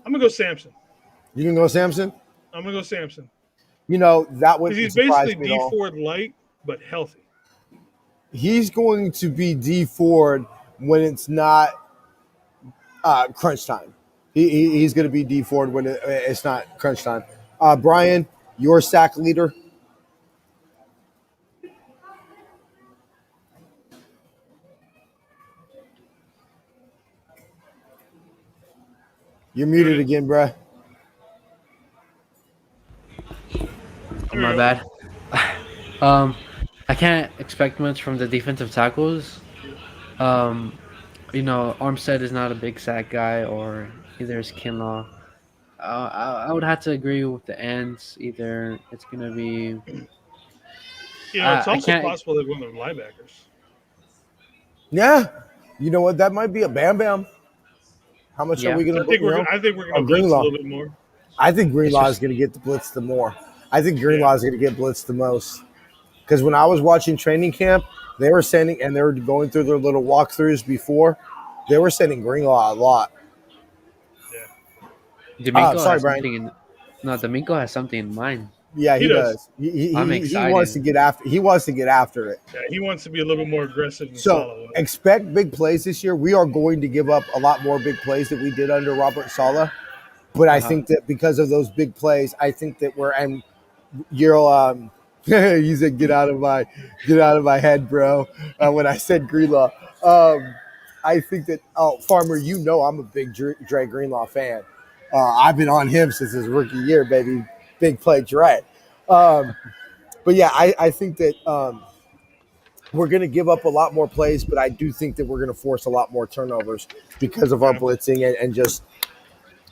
I'm gonna go Samson. You can go Samson? I'm gonna go Samson. That would. Because he's basically D Ford light but healthy. He's going to be D Ford when it's not crunch time. He's going to be D Ford when it's not crunch time. Brian, your sack leader. You're muted again, bruh. My bad. I can't expect much from the defensive tackles. Armstead is not a big sack guy, or either is Kinlaw. I would have to agree with the ends. Either it's gonna be. It's also possible they're one of the linebackers. Yeah, you know what? That might be a Bam Bam. How much are we going to? I think we're going to blitz a little bit more. I think Greenlaw is going to get the blitz the more. I think Greenlaw is going to get blitzed the most. Because when I was watching training camp, they were going through their little walkthroughs before. They were sending Greenlaw a lot. Yeah. D'Amico has something in mind. Yeah, he does. I'm excited. He wants to get after. He wants to get after it. Yeah, he wants to be a little bit more aggressive. So expect big plays this year. We are going to give up a lot more big plays that we did under Robert Saleh. But I think that because of those big plays, I think that He said, "Get out of my head, bro." When I said Greenlaw, um, I think that Farmer, I'm a big Dre Greenlaw fan. I've been on him since his rookie year, baby. Big play Dre. But yeah, I think that we're going to give up a lot more plays, but I do think that we're going to force a lot more turnovers because of our blitzing and just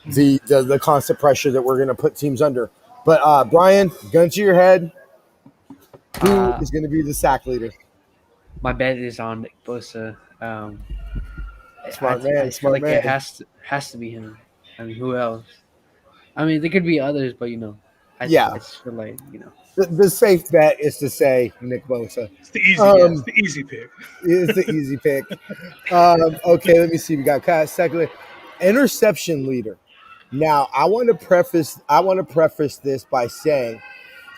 the constant pressure that we're going to put teams under. But Brian, gun to your head, who is going to be the sack leader? My bet is on Nick Bosa. Smart I feel like it has to be him. I mean, who else? I mean, there could be others, but I just feel like the safe bet is to say Nick Bosa. It's the easy pick. It's the easy pick. Okay, let me see. We got second interception leader. Now, I want to preface this by saying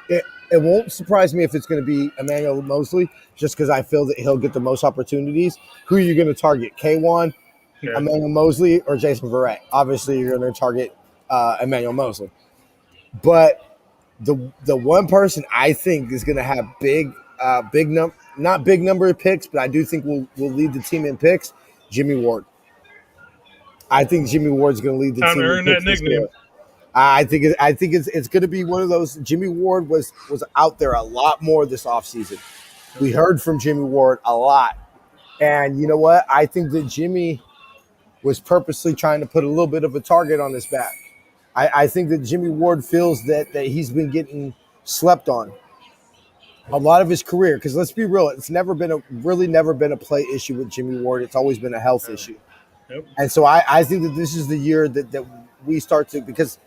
it won't surprise me if it's going to be Emmanuel Mosley, just because I feel that he'll get the most opportunities. Who are you going to target? K1, Emmanuel Mosley, or Jason Verrett? Obviously, you're going to target Emmanuel Mosley. But the one person I think is going to have not big number of picks, but I do think will lead the team in picks, Jimmy Ward. I think Jimmy Ward's going to lead the team. Time to earn that nickname. I think it's going to be one of those. Jimmy Ward was out there a lot more this offseason. We heard from Jimmy Ward a lot. And you know what? I think that Jimmy was purposely trying to put a little bit of a target on his back. I think that Jimmy Ward feels that he's been getting slept on a lot of his career. Because let's be real, it's never been a play issue with Jimmy Ward. It's always been a health issue. Yep. And so I think that this is the year that we start to, because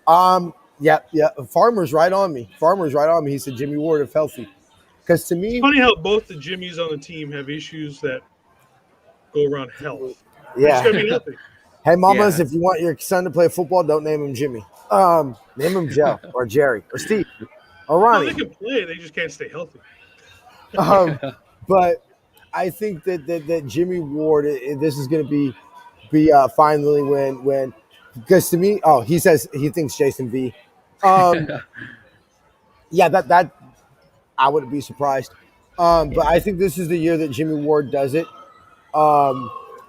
Farmer's right on me. He said Jimmy Ward if healthy. Because to me, it's funny how both the Jimmys on the team have issues that go around health. Yeah. Hey, mamas, Yeah. if you want your son to play football, don't name him Jimmy. Name him Joe or Jerry or Steve or Ronnie. Well, they can play, they just can't stay healthy. But I think that Jimmy Ward, this is going to be finally when because to me, he says he thinks Jason V. Yeah, that I wouldn't be surprised. But I think this is the year that Jimmy Ward does it.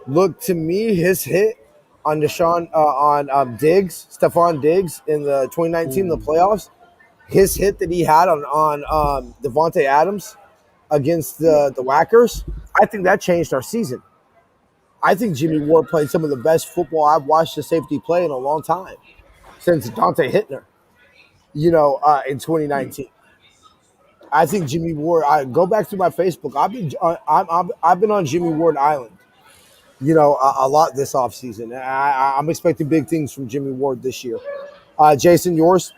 Look, to me, his hit on Stephon Diggs in the 2019 the playoffs, his hit that he had on Devontae Adams against the Whackers, I think that changed our season. I think Jimmy Ward played some of the best football I've watched a safety play in a long time, since Dante Hittner, in 2019. I think Jimmy Ward. I go back to my Facebook. I've been on Jimmy Ward Island, a lot this offseason. I'm expecting big things from Jimmy Ward this year. Jason, yours?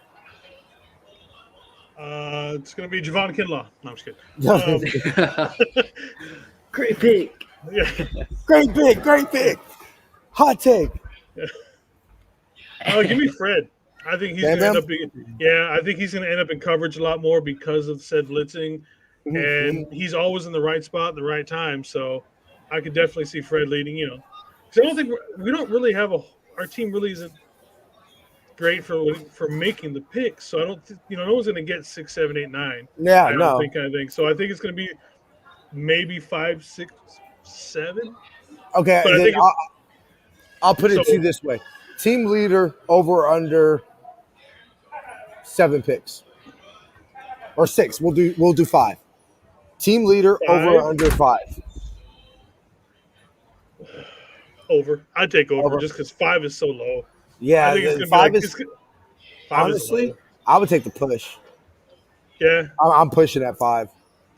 It's going to be Javon Kinlaw. No, I'm just kidding. Great pick. Yeah. Great pick. Hot take. Give me Fred. I think he's going to end up being. Yeah, I think he's going to end up in coverage a lot more because of said blitzing, and he's always in the right spot at the right time. So I could definitely see Fred leading. Because I don't think we don't really have our team really isn't great for making the picks. So I don't no one's going to get 6, 7, 8, 9. Yeah, I don't think kind of thing. So I think it's going to be maybe 5, 6, 7. Okay, but then I'll put it to you this way: team leader over under 7 picks or 6. We'll do 5. Team leader 5? Over under 5. Over. I'd take over just because 5 is so low. Yeah, I think it's 5 is. 5 honestly, I would take the push. Yeah, I'm pushing at 5.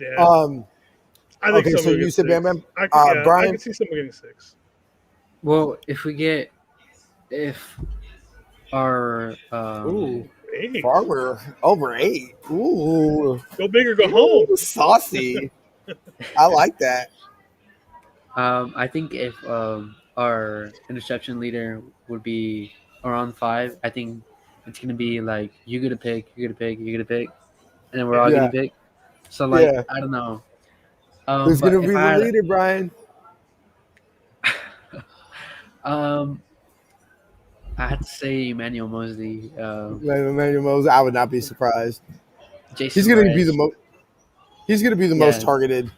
Yeah. I think okay, so you said Bam Bam. Brian, I can see someone getting 6. Well, if our Farmer over 8. Ooh, go big or go home. Saucy. I like that. I think if our interception leader would be around 5, I think it's gonna be like you get a pick, and then we're all gonna pick. So I don't know. Who's gonna be the leader, Brian? I had to say Emmanuel Mosley. Emmanuel Mosley. I would not be surprised. Jason He's going to be Reyes. the most. He's going to be the most Yeah, targeted.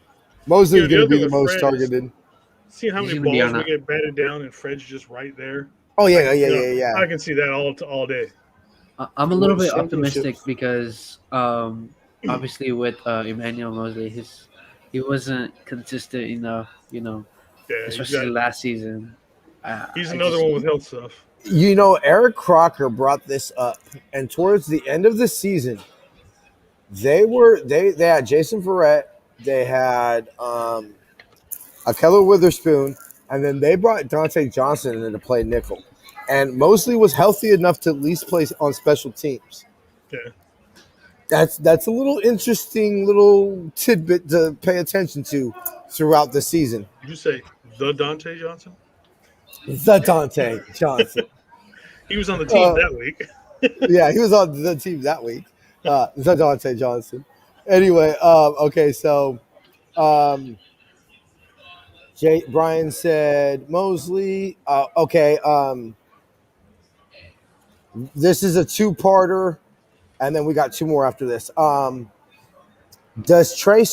Mosley's The going to other be thing the with most Fred is targeted. see how he's many gonna be balls on we a. get batted down, and Fred's just right there. Oh I yeah, can, yeah, you know, yeah, yeah. I can see that all day. I'm a He little wins bit optimistic championships. because obviously with Emmanuel Mosley, he wasn't consistent enough, Yeah, especially last season. he's I another just one with health stuff. Eric Crocker brought this up, and towards the end of the season, they had Jason Verrett, they had Akello Witherspoon, and then they brought Dante Johnson in to play nickel. And Mosley was healthy enough to at least play on special teams. Yeah, That's a little interesting little tidbit to pay attention to throughout the season. did you say the Dante Johnson? The Dante Johnson. He was on the team Uh, that week. yeah, he was on the team that week. The Dante Johnson. Anyway, okay, so um, Brian said Mosley. Okay, this is a two-parter, and then we got two more after this. Does Trey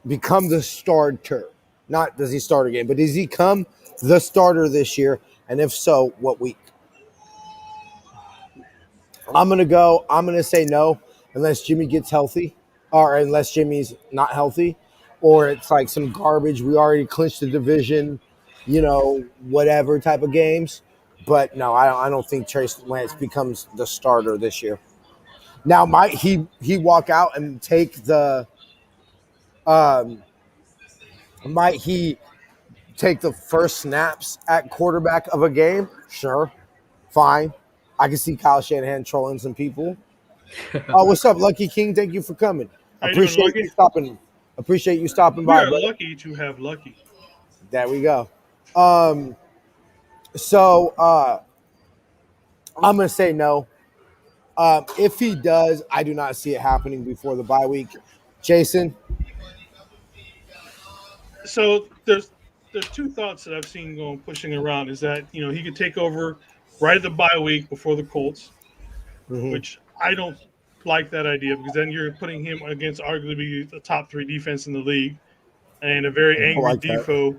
become the starter? Not does he start a game, but does he become the starter this year? And if so, what week? I'm gonna say no, unless Jimmy gets healthy, or unless Jimmy's not healthy, or it's like some garbage. We already clinched the division, whatever type of games. But no, I don't think Trace Lance becomes the starter this year. Now, might he walk out and take the um, might he take the first snaps at quarterback of a game? Sure, fine. I can see Kyle Shanahan trolling some people. What's up, Lucky King? Thank you for coming. How you doing, Appreciate Lucky? you stopping. Appreciate you stopping We by, are brother. lucky to have Lucky. There we go. So I'm gonna say no. If he does, I do not see it happening before the bye week. Jason, So there's two thoughts that I've seen going pushing around is that he could take over right at the bye week before the Colts, which I don't like that idea because then you're putting him against arguably the top three defense in the league and a very I angry like that. Defoe.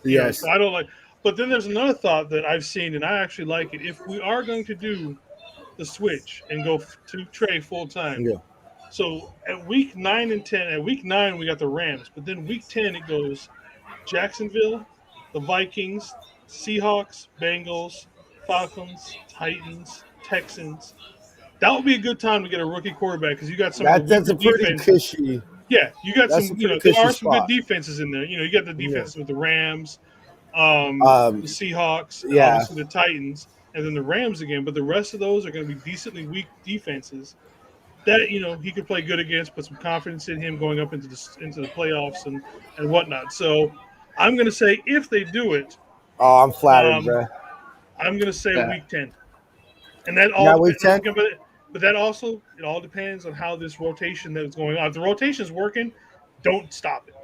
Yes. So I don't like. But then there's another thought that I've seen and I actually like it. If we are going to do the switch and go to Trey full time. Yeah. So at week 9 and 10, at week 9 we got the Rams, but then week 10 it goes Jacksonville, the Vikings, Seahawks, Bengals, Falcons, Titans, Texans. That would be a good time to get a rookie quarterback because you got some of the That's weaker a pretty defenses. cushy. Yeah, you got That's some. a pretty There cushy are some good spot. defenses in there. You got the defenses with the Rams, the Seahawks, and Yeah. obviously the Titans, and then the Rams again. But the rest of those are going to be decently weak defenses that he could play good against, put some confidence in him going up into the playoffs and whatnot. So I'm going to say if they do it, Oh, I'm flattered, um, bro. I'm going to say that. week 10, and that all Yeah, week 10? But that also it all depends on how this rotation that is going on. If the rotation is working, don't stop it.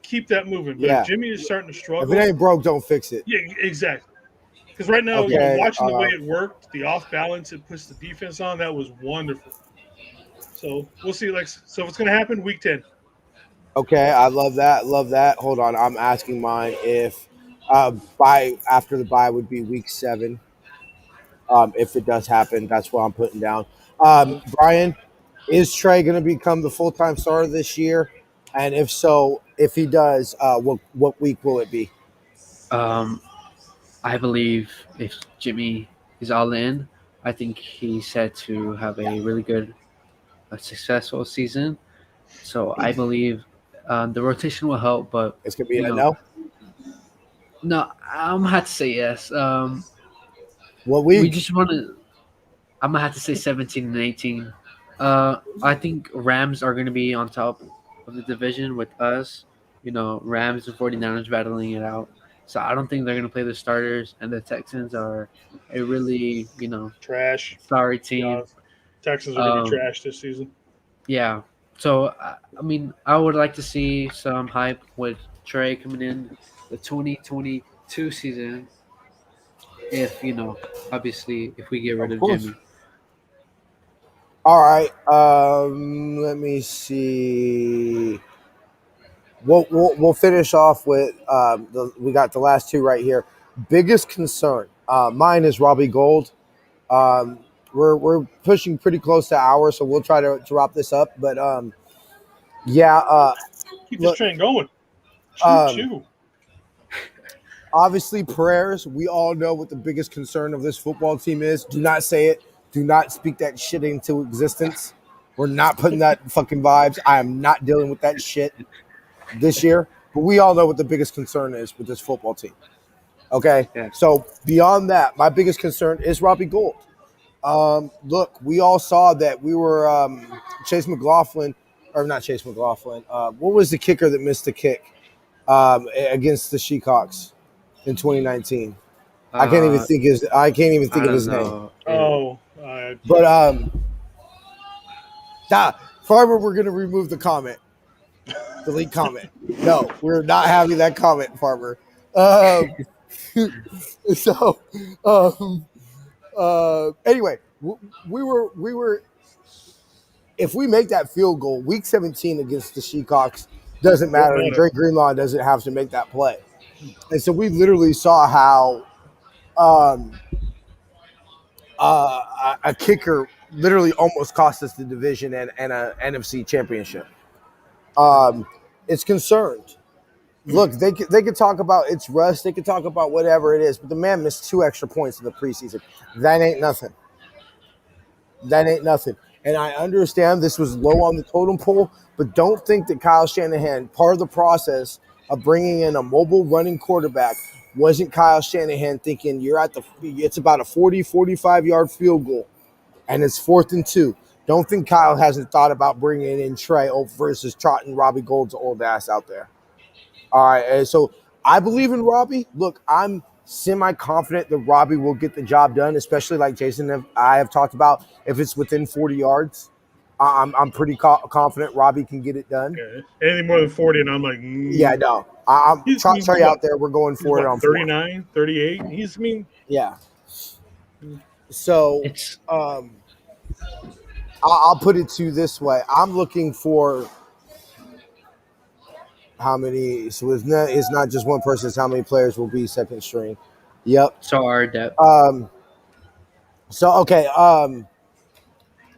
Keep that moving. But Yeah. if Jimmy is starting to If struggle, it ain't broke, don't fix it. yeah, exactly. Because right now, Okay, watching the way it worked, the off balance it puts the defense on, that was wonderful. So we'll see. So what's going to happen? Week 10. Okay, I love that. Love that. Hold on, I'm asking mine if by after the bye would be week 7. If it does happen, that's what I'm putting down. Brian, is Trey going to become the full-time starter this year? And if so, if he does, what week will it be? I believe if Jimmy is all in, I think he's set to have a really good, a successful season. So I believe the rotation will help, but It's going to be a no. no, I'm gonna have to say yes. What We week? just want to. I'm gonna have to say 17 and 18. I think Rams are gonna be on top of the division with us. Rams and 49ers battling it out. So I don't think they're gonna play the starters, and the Texans are a really Trash. sorry To be team. honest. Texans are going to be trash this season. Yeah. So I mean, I would like to see some hype with Trey coming in the 2022 season. If obviously, if we get rid Of of course. Jimmy. All right. Let me see. We'll finish off with we got the last two right here. Biggest concern. Mine is Robbie Gould. Um, we're pushing pretty close to hours, so we'll try to wrap this up. But yeah. Keep this Look. train going. Choo choo. Obviously, prayers. We all know what the biggest concern of this football team is. Do not say it. Do not speak that shit into existence. We're not putting that fucking vibes. I am not dealing with that shit this year. But we all know what the biggest concern is with this football team. Okay? Yeah. So beyond that, my biggest concern is Robbie Gould. Look, we all saw that we were Chase McLaughlin, or not Chase McLaughlin. What was the kicker that missed the kick against the Seahawks in 2019? I can't even think of his name. But Farmer, we're gonna remove the comment. Delete comment. No, we're not having that comment, Farmer. So anyway, we were if we make that field goal, week 17 against the Seahawks doesn't matter, and Drake Greenlaw doesn't have to make that play. And so we literally saw how a kicker literally almost cost us the division and a NFC championship. It's concerned. Look, they could talk about it's rust. They could talk about whatever it is, but the man missed 2 extra points in the preseason. That ain't nothing. And I understand this was low on the totem pole, but don't think that Kyle Shanahan, part of the process of bringing in a mobile running quarterback, wasn't Kyle Shanahan thinking it's about a 40, 45-yard field goal, and it's 4th and 2. Don't think Kyle hasn't thought about bringing in Trey versus trotting Robbie Gould's old ass out there. All right, and so I believe in Robbie. Look, I'm semi-confident that Robbie will get the job done, especially like Jason and I have talked about. If it's within 40 yards, I'm pretty confident Robbie can get it done. Yeah. Anything more than 40, and I'm like, yeah, no. I'm Trey out there. We're going for it on 39, 38. Yeah. So I'll put it to you this way. I'm looking for how many. So it's not just one person. It's how many players will be second string. Yep. So our depth. So okay.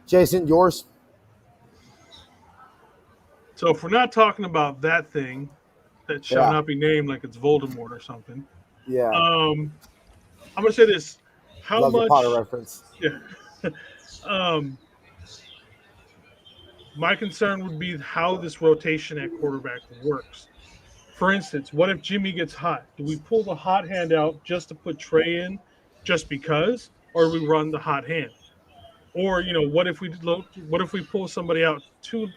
Jason, yours. So if we're not talking about that thing that shall not be named, like it's Voldemort or something. Yeah. I'm gonna say this. How Love much the Potter reference. Yeah. My concern would be how this rotation at quarterback works. For instance, what if Jimmy gets hot? Do we pull the hot hand out just to put Trey in, just because, or do we run the hot hand? Or what if we pull somebody out too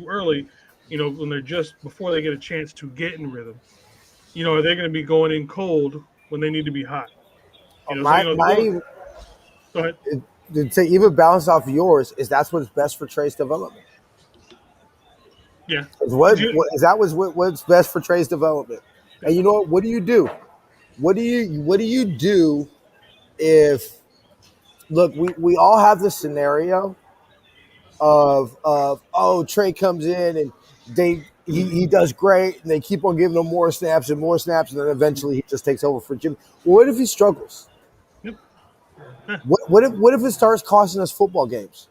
early? When they're just before they get a chance to get in rhythm. Are they going to be going in cold when they need to be hot? Go ahead. To even balance off yours is that's what's best for Trey's development. Yeah. What's best for Trey's development? And you know what? What do you do? What do you do if look, we all have the scenario of Trey comes in and he does great and they keep on giving him more snaps and then eventually he just takes over for Jimmy. Well, what if he struggles? Yep. What if it starts costing us football games?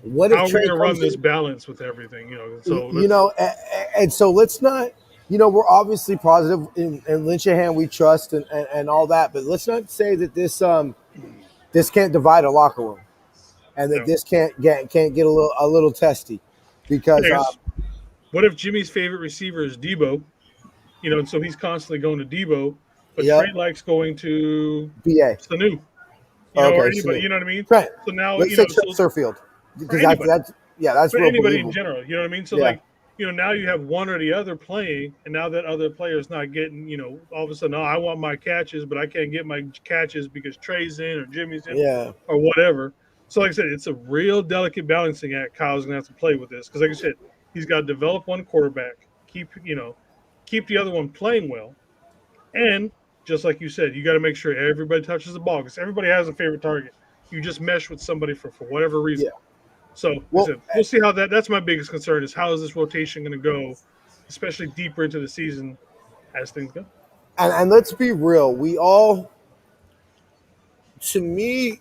What if how are Trey we going to run this balance with everything? And so let's not. We're obviously positive in Linehan. We trust and all that, but let's not say that this can't divide a locker room, and that this can't get a little testy, because what if Jimmy's favorite receiver is Debo, and so he's constantly going to Debo, but Trey likes going to BA Sanu, or anybody, you know what I mean? Right. So now let's say Surfield, because that's for real anybody believable. in general. You know what I mean? So now you have one or the other playing, and now that other player is not getting, all of a sudden, I want my catches, but I can't get my catches because Trey's in or Jimmy's in or whatever. So like I said, it's a real delicate balancing act Kyle's going to have to play with this, because like I said, he's got to develop one quarterback, keep the other one playing well, and just like you said, you got to make sure everybody touches the ball, because everybody has a favorite target. you just mesh with somebody for whatever reason. Yeah. So we'll see how that's my biggest concern is how is this rotation going to go, especially deeper into the season as things go. And let's be real, to me,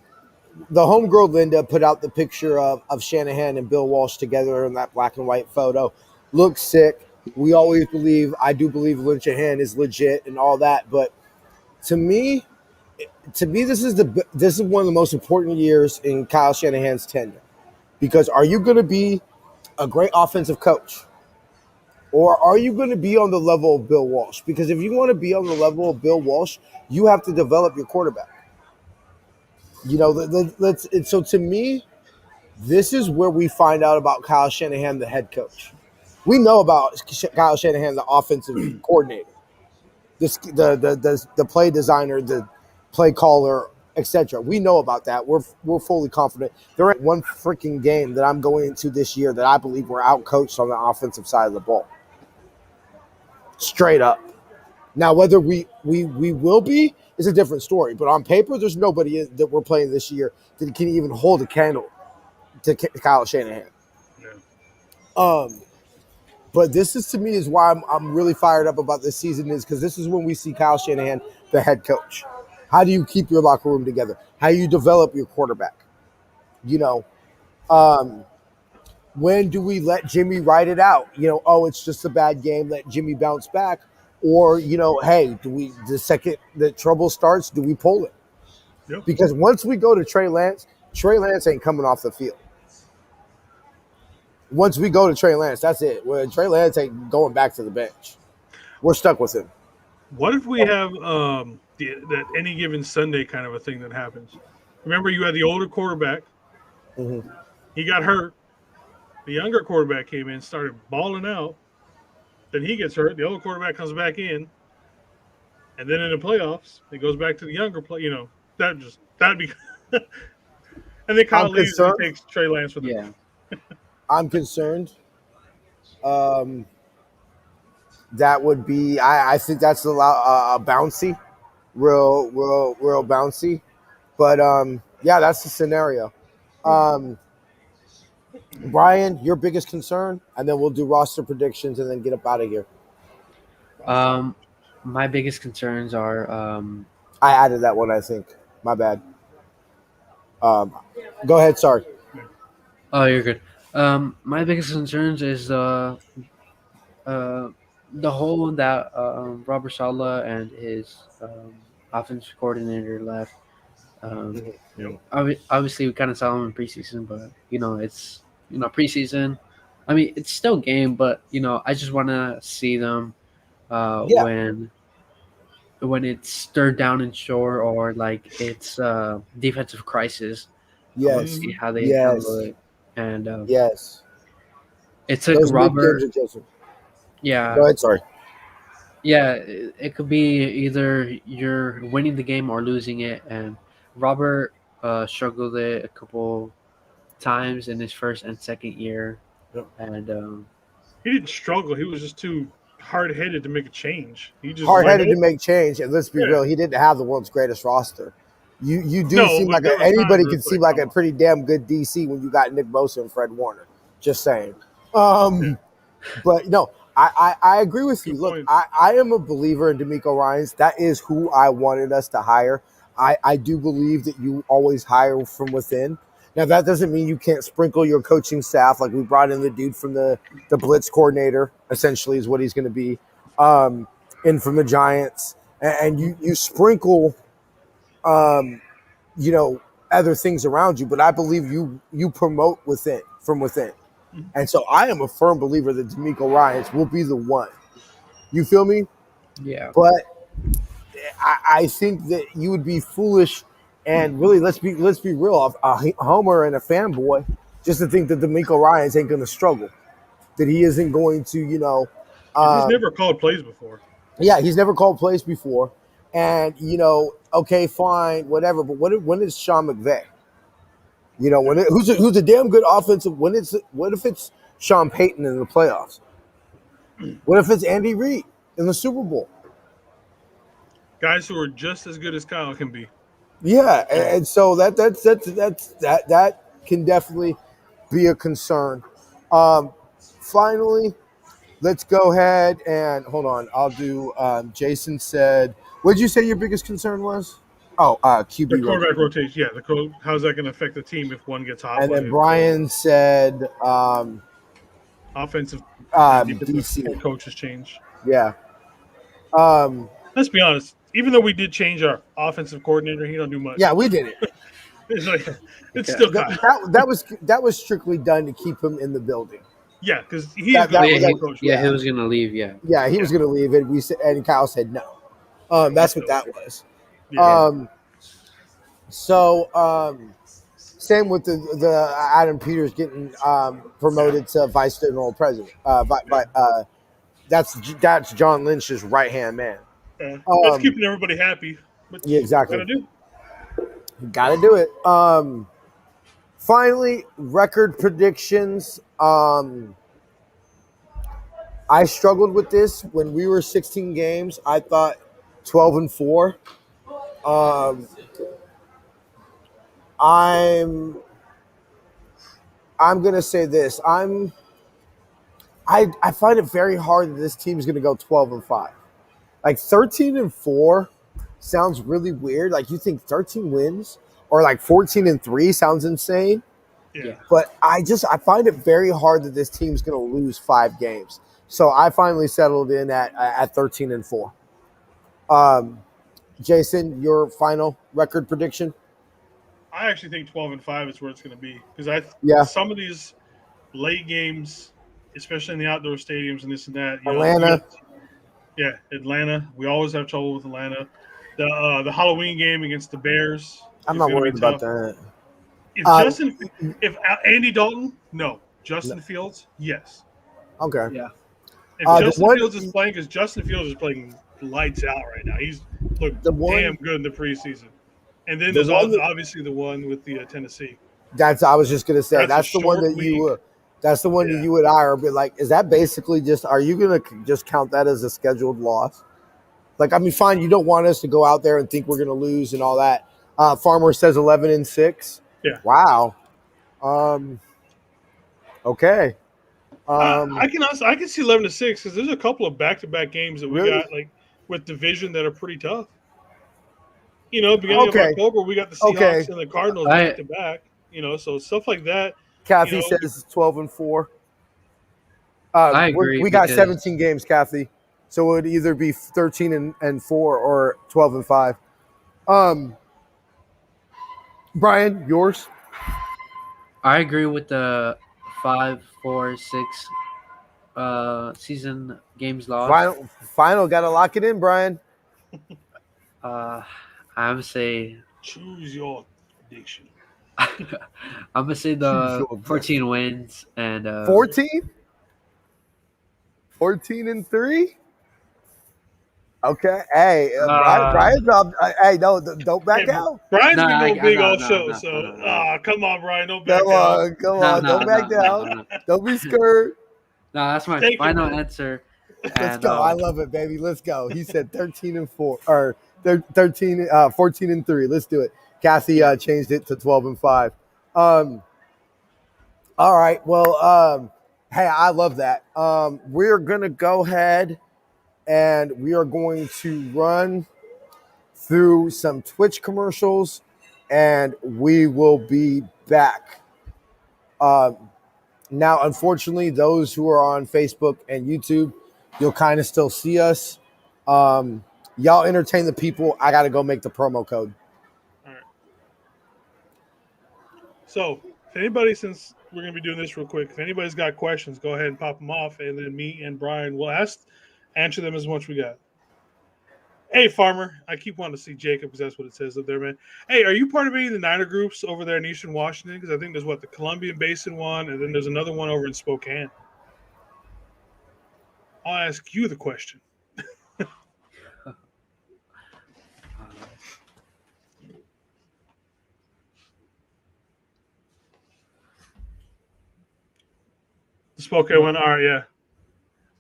the homegirl Linda put out the picture of Shanahan and Bill Walsh together in that black and white photo. Looks sick. We always believe, I do believe Lynn Shanahan is legit and all that, but to me, this is one of the most important years in Kyle Shanahan's tenure. Because are you going to be a great offensive coach? Or are you going to be on the level of Bill Walsh? Because if you want to be on the level of Bill Walsh, you have to develop your quarterback. You know, so to me, this is where we find out about Kyle Shanahan, the head coach. We know about Kyle Shanahan, the offensive coordinator, the play designer, the play caller, etc. We know about that. We're fully confident. There ain't one freaking game that I'm going into this year that I believe we're outcoached on the offensive side of the ball. Straight up. Now, whether we will be is a different story. But on paper, there's nobody that we're playing this year that can even hold a candle to Kyle Shanahan. Yeah. But this is, to me, is why I'm really fired up about this season, is because this is when we see Kyle Shanahan, the head coach. How do you keep your locker room together? How do you develop your quarterback? You know, when do we let Jimmy ride it out? You know, oh, it's just a bad game, let Jimmy bounce back. Or, you know, hey, the second the trouble starts, do we pull it? Yep. Because once we go to Trey Lance ain't coming off the field. Once we go to Trey Lance, that's it. Well, Trey Lance ain't going back to the bench. We're stuck with him. What if we have that any given Sunday kind of a thing that happens? Remember, you had the older quarterback. Mm-hmm. He got hurt. The younger quarterback came in, started balling out. Then he gets hurt. The older quarterback comes back in. And then in the playoffs, it goes back to the younger play. You know, that'd be. And then Kyle leaves and takes Trey Lance with him. Yeah. I'm concerned. That would be. I think that's a bouncy, real bouncy. But yeah, that's the scenario. Brian, your biggest concern, and then we'll do roster predictions and then get up out of here. My biggest concerns are. I added that one, I think. My bad. Go ahead. Sorry. Oh, you're good. My biggest concerns is the whole that Robert Saleh and his offensive coordinator left. Obviously, we kind of saw him in preseason, but it's preseason. I mean, it's still game, but I just want to see them when it's third down and short, or like it's defensive crisis. Yes. I want to see how they handle it. And yes, it took Robert. Yeah. Go ahead. Sorry. Yeah, it could be either you're winning the game or losing it, and Robert struggled it a couple times in his first and second year. Yep. And he didn't struggle; he was just too hard-headed to make a change. He just hard-headed to make change, and let's be real, he didn't have the world's greatest roster. You do seem like anybody can seem like a pretty damn good DC when you got Nick Bosa and Fred Warner. Just saying. But no, I agree with you. Look, I am a believer in DeMeco Ryans. That is who I wanted us to hire. I do believe that you always hire from within. Now, that doesn't mean you can't sprinkle your coaching staff. Like, we brought in the dude from the blitz coordinator, essentially, is what he's going to be, in from the Giants. And you sprinkle other things around you, but I believe you promote from within. And so I am a firm believer that DeMeco Ryans will be the one. You feel me? Yeah. But I think that you would be foolish, and really, let's be real, a homer and a fanboy, just to think that DeMeco Ryans ain't going to struggle, that he isn't going to, he's never called plays before. Yeah, he's never called plays before. And, okay, fine, whatever. But when is Sean McVay? Who's a damn good offensive? What if it's Sean Payton in the playoffs? What if it's Andy Reid in the Super Bowl? Guys who are just as good as Kyle can be. Yeah, and so that can definitely be a concern. Finally, let's go ahead and hold on. I'll do. Jason said, "What did you say your biggest concern was?" Oh, The QB quarterback rotation. rotation, yeah. How's that going to affect the team if one gets hot? And then Brian said, offensive and defensive DC. head coaches change. Yeah. Um, Let's be honest. Even though we did change our offensive coordinator, he don't do much. yeah, we did it. It's like it's still Kyle. That was strictly done to keep him in the building. Yeah, because he's That- going that- to coach. He was gonna leave. Yeah. Yeah, he was going to leave, and we said, and Kyle said no. That's what that was. Yeah. Same with the Adam Peters getting promoted to vice general president. That's John Lynch's right hand man. That's keeping everybody happy. Yeah, exactly. Got to do. Got to do it. Finally, record predictions. I struggled with this when we were 16 games. I thought 12-4. I'm gonna say this. I find it very hard that this team's gonna go 12-5. Like 13-4 sounds really weird. Like you think 13 wins or like 14-3 sounds insane. Yeah. But I find it very hard that this team's gonna lose 5 games. So I finally settled in at 13-4. Jason, your final record prediction? I actually think 12-5 is where it's going to be because some of these late games, especially in the outdoor stadiums and this and that. Atlanta. Atlanta. We always have trouble with Atlanta. The Halloween game against the Bears. I'm not worried about that. If Andy Dalton, no. Justin Fields, yes. Okay. Yeah. If Justin Fields is playing, because Justin Fields is playing lights out right now. He's looked damn good in the preseason. And then there's obviously the one with the Tennessee. I was just gonna say that's the one that you. That's the one that you and I are like. Is that basically just? Are you gonna just count that as a scheduled loss? Like, I mean, fine. You don't want us to go out there and think we're gonna lose and all that. Farmer says 11-6. Yeah. Wow. Okay. I can see 11-6 because there's a couple of back-to-back games that we got like with division that are pretty tough. Beginning of October, we got the Seahawks and the Cardinals back to back. So stuff like that. Kathy says 12-4. I agree. We got 17 games, Kathy. So it would either be 13-4 or 12-5. Brian, yours? I agree with the 5, 4, 6 season games lost. Final, got to lock it in, Brian. I'm gonna say choose your prediction. I'm gonna say the 14 wins and 14? 14-3? Okay. Hey, Brian's up. Hey, no, don't back out. Brian's been big all show, come on, Brian, don't back out. Come on, don't back down. Don't be scared. No, that's my final answer. Let's go. I love it, baby. Let's go. He said 13-4 or 14-3. Let's do it. Kathy changed it to 12-5. All right. Well, hey, I love that. We're gonna go ahead and we are going to run through some Twitch commercials, and we will be back. Now, unfortunately, those who are on Facebook and YouTube, you'll kind of still see us. Y'all entertain the people. I got to go make the promo code. All right. So, if anybody, since we're going to be doing this real quick, if anybody's got questions, go ahead and pop them off, and then me and Brian will answer them as much we got. Hey, Farmer. I keep wanting to see Jacob because that's what it says up there, man. Hey, are you part of any of the Niner groups over there in Eastern Washington? Because I think there's, the Columbian Basin one, and then there's another one over in Spokane. I'll ask you the question. The Spokane one? All right, yeah.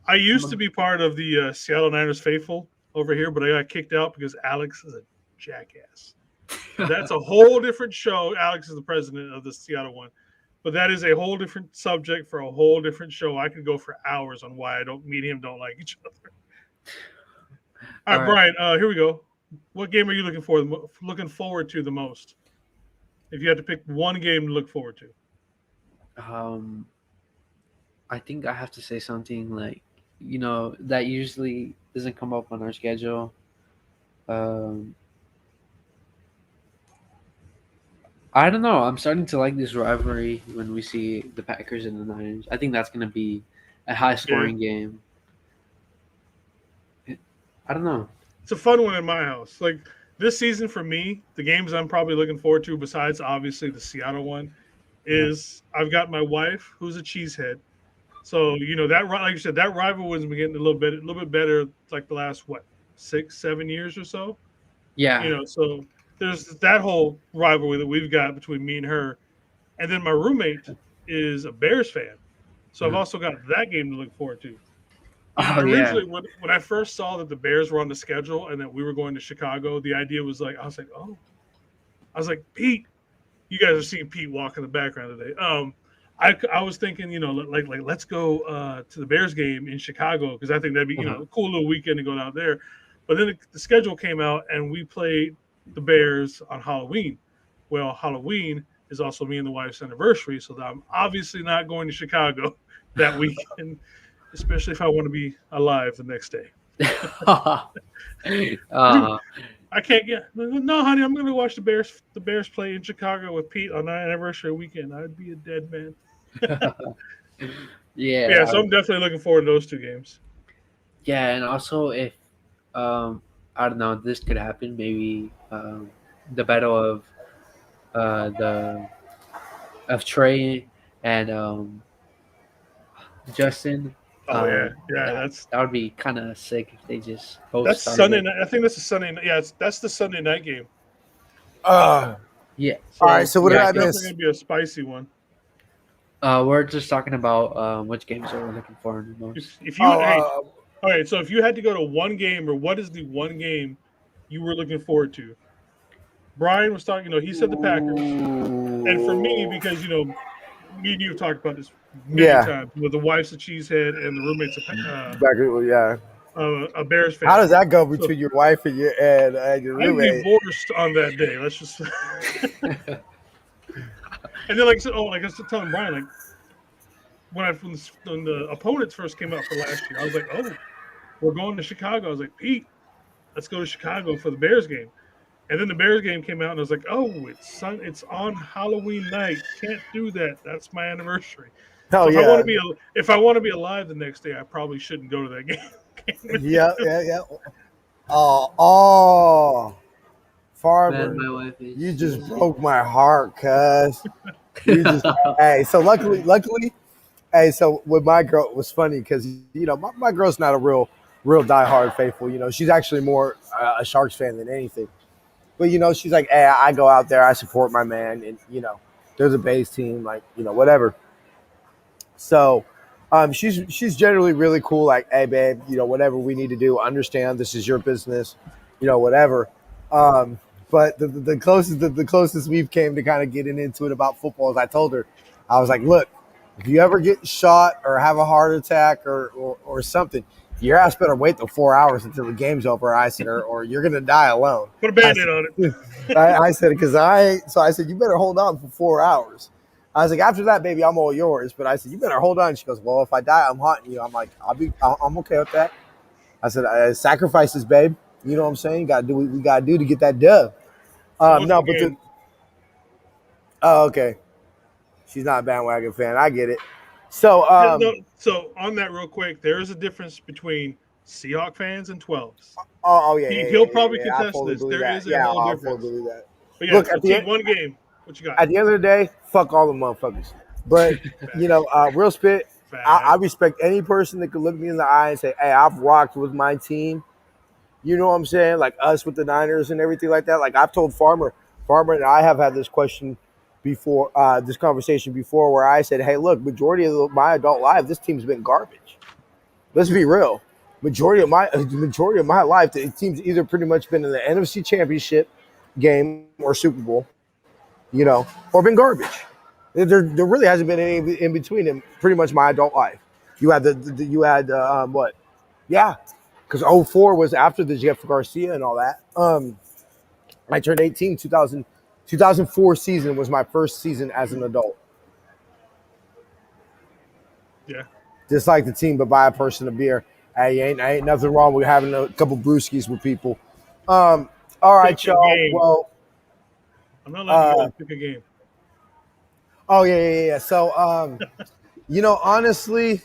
I used to be part of the Seattle Niners faithful over here, but I got kicked out because Alex is a jackass. That's a whole different show. Alex is the president of the Seattle one, but that is a whole different subject for a whole different show. I could go for hours on why me and him don't like each other. All right, Brian. Here we go. What game are you looking forward to the most? If you had to pick one game to look forward to. I think I have to say something like, that usually doesn't come up on our schedule. I don't know. I'm starting to like this rivalry when we see the Packers and the Niners. I think that's going to be a high-scoring game. I don't know. It's a fun one in my house. Like this season for me, the games I'm probably looking forward to, besides obviously the Seattle one, is I've got my wife who's a cheesehead. So that, like you said, that rivalry's been getting a little bit better, like the last 6-7 years or so. Yeah. So there's that whole rivalry that we've got between me and her, and then my roommate is a Bears fan, so I've also got that game to look forward to. Originally, when I first saw that the Bears were on the schedule and that we were going to Chicago, the idea was like, I was like, Pete, you guys are seeing Pete walk in the background today. I was thinking, like let's go to the Bears game in Chicago because I think that'd be a cool little weekend to go down there. But then the schedule came out and we played the Bears on Halloween. Well, Halloween is also me and the wife's anniversary, so that I'm obviously not going to Chicago that weekend, especially if I want to be alive the next day. I can't no, honey. I'm going to watch the Bears play in Chicago with Pete on our anniversary weekend. I'd be a dead man. Yeah. So I'm definitely looking forward to those two games. Yeah, and also if I don't know, this could happen. Maybe the battle of Trey and Justin. That would be kind of sick if they just both. That's Sunday night. I think that's a Sunday night. Yeah, that's the Sunday night game. Yeah. All right. So what did I miss? It's going to be a spicy one. We're just talking about which games are we looking for the most. All right, so if you had to go to one game, or what is the one game you were looking forward to? Brian was talking, he said the Packers. And for me, because, me and you have talked about this many times, with the wife's a cheesehead and the roommate's a Bears fan. How does that go between your wife and your roommate? I'm divorced on that day. Let's just. And then, like I was telling Brian, like when the opponents first came out for last year, I was like, oh, we're going to Chicago. I was like, Pete, let's go to Chicago for the Bears game. And then the Bears game came out, and I was like, oh, it's on Halloween night. Can't do that. That's my anniversary. Oh, so if I want to be alive the next day, I probably shouldn't go to that game. Yeah. Oh, Farmer, man, you just broke my heart, cuz. Hey, so luckily, so with my girl, it was funny because my girl's not a real diehard faithful. She's actually more a Sharks fan than anything. But she's like, hey, I go out there, I support my man, and there's a base team, like whatever. So, she's generally really cool. Like, hey, babe, whatever we need to do, understand this is your business, whatever. But the closest we've came to kind of getting into it about football is I told her, I was like, look, if you ever get shot or have a heart attack or something, your ass better wait the 4 hours until the game's over. I said, or you're gonna die alone. Put a Band-Aid on it. I said because I said you better hold on for 4 hours. I was like, after that, baby, I'm all yours. But I said, you better hold on. She goes, well, if I die, I'm haunting you. I'm like, I'm okay with that. I said, sacrifices, babe. You know what I'm saying? Got to do what we got to do to get that dub. Okay. She's not a bandwagon fan. I get it. So, so on that real quick, there is a difference between Seahawk fans and 12s. He'll probably contest this. There is a whole difference. But yeah, look, so team one game. What you got? At the end of the day, fuck all the motherfuckers. But real spit. I respect any person that could look me in the eye and say, hey, I've rocked with my team. You know what I'm saying? Like us with the Niners and everything like that. Like I've told Farmer and I have had this question before, this conversation before, where I said, hey, look, majority of my adult life, this team's been garbage. Let's be real. Majority of my life, the team's either pretty much been in the NFC Championship game or Super Bowl, or been garbage. There really hasn't been any in between in pretty much my adult life. You had what? Yeah, because '04 was after the Jeff Garcia and all that. I turned 18, 2004 season was my first season as an adult. Yeah. Just like the team, but buy a person a beer. Hey, ain't nothing wrong with having a couple brewskis with people. All right, y'all. Well, I'm not letting you pick a game. Oh yeah. So, honestly,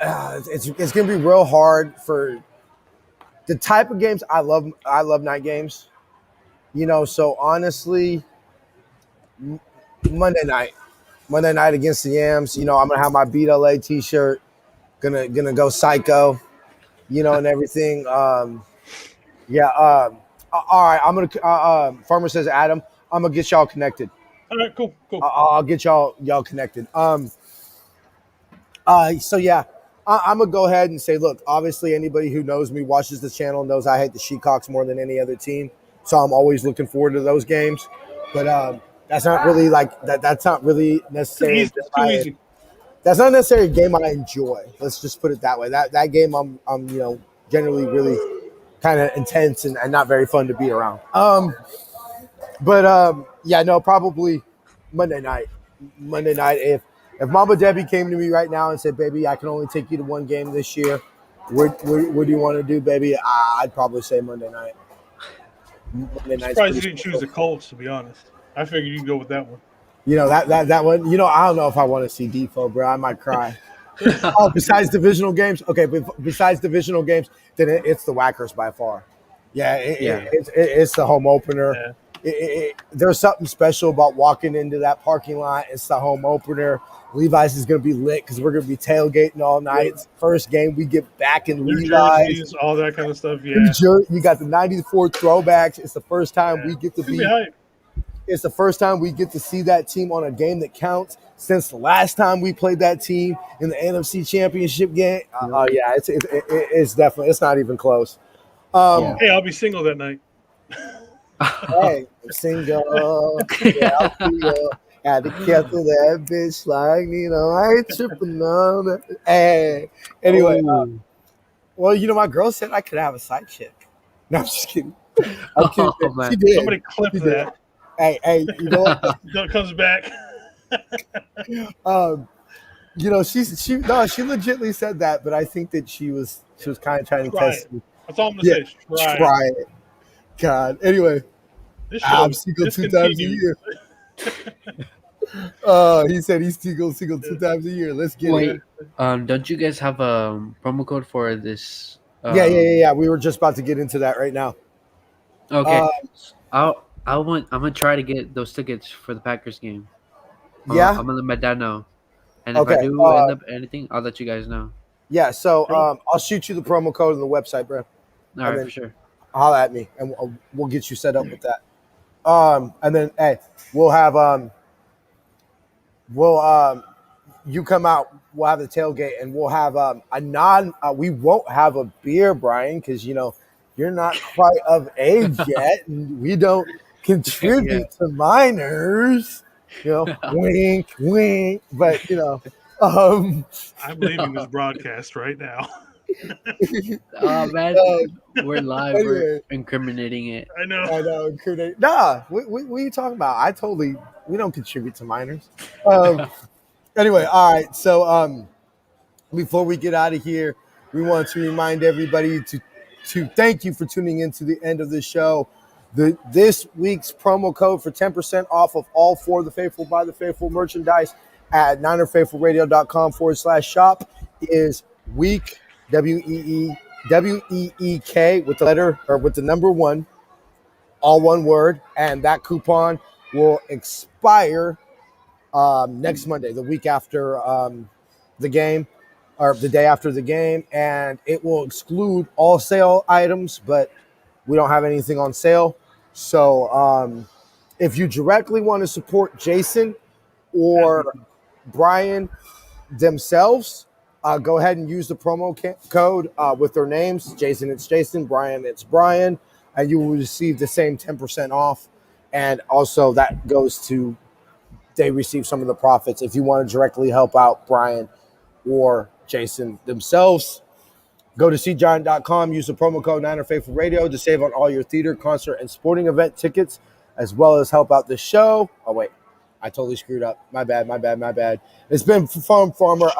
it's gonna be real hard for the type of games I love. I love night games. So honestly, Monday night against the Yams. I'm gonna have my Beat LA T-shirt. Gonna go psycho. And everything. Yeah. All right. I'm gonna. Farmer says, Adam, I'm gonna get y'all connected. All right. Cool. I'll get y'all connected. So yeah, I'm gonna go ahead and say, look, obviously anybody who knows me, watches the channel, knows I hate the Sheepcocks more than any other team. So I'm always looking forward to those games. But that's not really like that. That's not really necessarily. It's too easy. That's not necessarily a game I enjoy. Let's just put it that way. That game I'm generally really kind of intense and not very fun to be around. Yeah, no, probably Monday night. If Mama Debbie came to me right now and said, "Baby, I can only take you to one game this year. What do you want to do, baby?" I'd probably say Monday night. I'm surprised you didn't choose the Colts, to be honest. I figured you'd go with that one. That one. I don't know if I want to see Defoe, bro. I might cry. Besides divisional games, okay. But besides divisional games, then it's the Whackers by far. Yeah, it's the home opener. Yeah. There's something special about walking into that parking lot. It's the home opener. Levi's is going to be lit because we're going to be tailgating all night. It's the first game we get back in Levi's. Jerseys, all that kind of stuff. Yeah, you got the '94 throwbacks. It's the first time we get to be. It's the first time we get to see that team on a game that counts since the last time we played that team in the NFC Championship game. Yeah, it's definitely, it's not even close. Hey, I'll be single that night. Hey, single. Yeah, I'll single. Had to cancel that bitch like, I ain't tripping on it. Hey, anyway, well, my girl said I could have a side chick. No, I'm just kidding. I'm kidding. She did. Somebody clip that. Hey, you know what? That comes back. She legitimately said that, but I think that she was kind of trying to test me. That's all I'm gonna say. Try it. God. Anyway, I'm single 2 times a year. He said he's single 2 times a year. Let's get it. Don't you guys have a promo code for this? Yeah. We were just about to get into that right now. Okay. I'm gonna try to get those tickets for the Packers game. Yeah, I'm gonna let my dad know, and if I do end up anything, I'll let you guys know. Yeah, so I'll shoot you the promo code on the website, bro. All right, for sure. Holla at me, and we'll get you set up with that. And then we'll have you come out. We'll have the tailgate, and we'll have we won't have a beer, Brian, because you're not quite of age yet, and we don't contribute to minors. Wink, wink. But I'm leaving this broadcast right now. Oh man, we're live. Anyway, we're incriminating it. I know. Incriminating. Nah, what are you talking about? We don't contribute to minors. Anyway, all right. So before we get out of here, we want to remind everybody to thank you for tuning in to the end of the show. This week's promo code for 10% off of all For the Faithful by the Faithful merchandise at NinerFaithfulRadio.com/shop is week, WEEK, with the letter or with the number 1, all one word, and that coupon will expire next Monday, the week after the game, or the day after the game, and it will exclude all sale items, but we don't have anything on sale. So if you directly want to support Jason or Brian themselves, go ahead and use the promo code with their names. Jason, it's Jason. Brian, it's Brian. and you will receive the same 10% off. And also that goes to, they receive some of the profits if you want to directly help out Brian or Jason themselves. Go to SeatGiant.com, use the promo code Niner Faithful Radio to save on all your theater, concert, and sporting event tickets, as well as help out the show. Oh, wait. I totally screwed up. My bad. It's been fun, Farmer.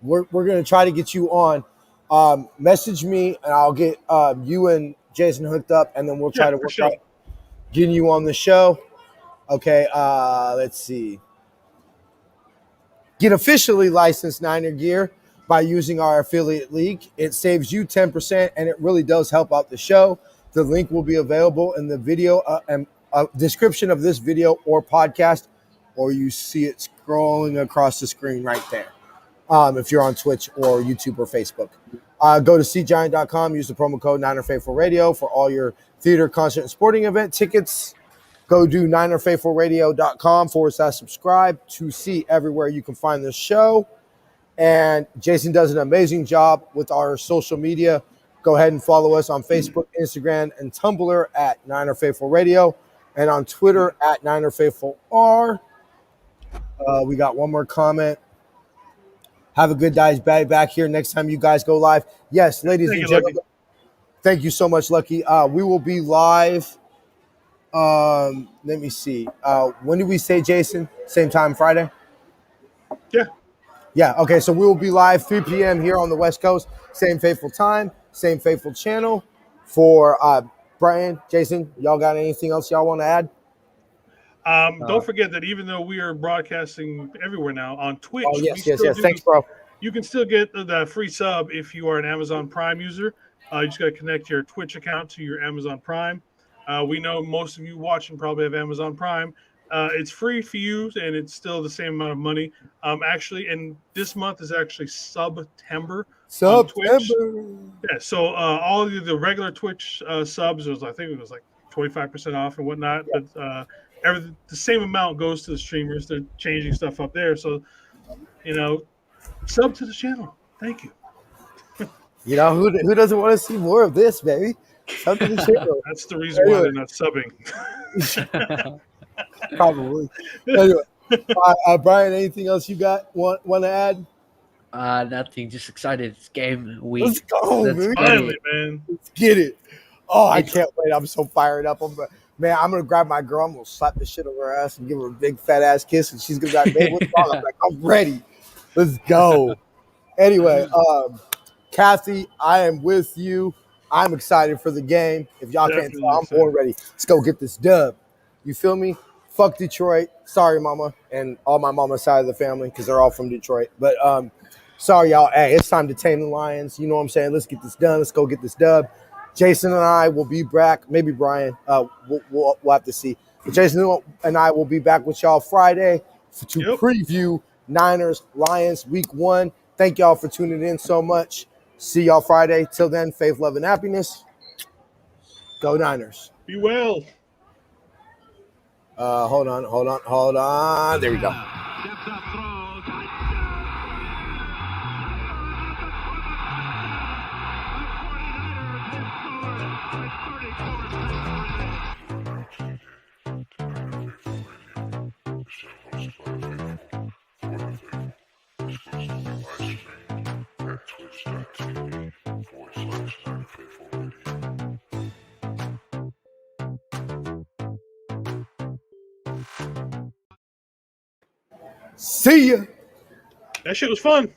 We're going to try to get you on. Message me, and I'll get you and Jason hooked up, and then we'll try to work out getting you on the show. Okay, let's see. Get officially licensed Niner gear by using our affiliate link. It saves you 10%, and it really does help out the show. The link will be available in the video and description of this video or podcast, or you see it scrolling across the screen right there. If you're on Twitch or YouTube or Facebook. Go to SeatGiant.com, use the promo code Niner Faithful Radio for all your theater, concert, and sporting event tickets. Go to NinerFaithfulRadio.com/subscribe to see everywhere you can find the show. And Jason does an amazing job with our social media. Go ahead and follow us on Facebook, Instagram, and Tumblr at Niner Faithful Radio, and on Twitter at Niner Faithful R. We got one more comment. Have a good day. Back here next time you guys go live. Yes, ladies and gentlemen. Thank you so much, Lucky. We will be live. Let me see. When did we say, Jason? Same time Friday? Yeah. Okay. So we will be live 3 p.m. here on the West Coast. Same faithful time, same faithful channel. For Brian, Jason, y'all got anything else y'all want to add? Don't forget that even though we are broadcasting everywhere now on Twitch, yes. Thanks, bro. You can still get the free sub if you are an Amazon Prime user. You just got to connect your Twitch account to your Amazon Prime. We know most of you watching probably have Amazon Prime. It's free for you, and it's still the same amount of money. Actually, and this month is actually September. Yeah, so all of the regular Twitch subs, I think it was like 25% off and whatnot. Yeah. But the same amount goes to the streamers. They're changing stuff up there. So, sub to the channel. Thank you. Who doesn't want to see more of this, baby? Sub to the channel. That's the reason why they're not subbing. Probably. Anyway, Brian, anything else you want to add? Nothing. Just excited. It's game week. Let's go, man. Finally, man. Let's get it. Oh, I can't wait. I'm so fired up. I'm gonna grab my girl. I'm gonna slap the shit over her ass and give her a big fat ass kiss, and she's gonna be like, "What's wrong?" I'm like, "I'm ready. Let's go." Anyway, Kathy, I am with you. I'm excited for the game. If y'all can't tell, I'm born ready. Let's go get this dub. You feel me? Fuck Detroit. Sorry, mama, and all my mama's side of the family because they're all from Detroit. But sorry, y'all. Hey, it's time to tame the Lions. You know what I'm saying? Let's get this done. Let's go get this dub. Jason and I will be back. Maybe Brian. We'll have to see. But Jason and I will be back with y'all Friday to preview Niners Lions Week 1. Thank y'all for tuning in so much. See y'all Friday. Till then, faith, love, and happiness. Go Niners. Be well. Hold on. There we go. See ya. That shit was fun.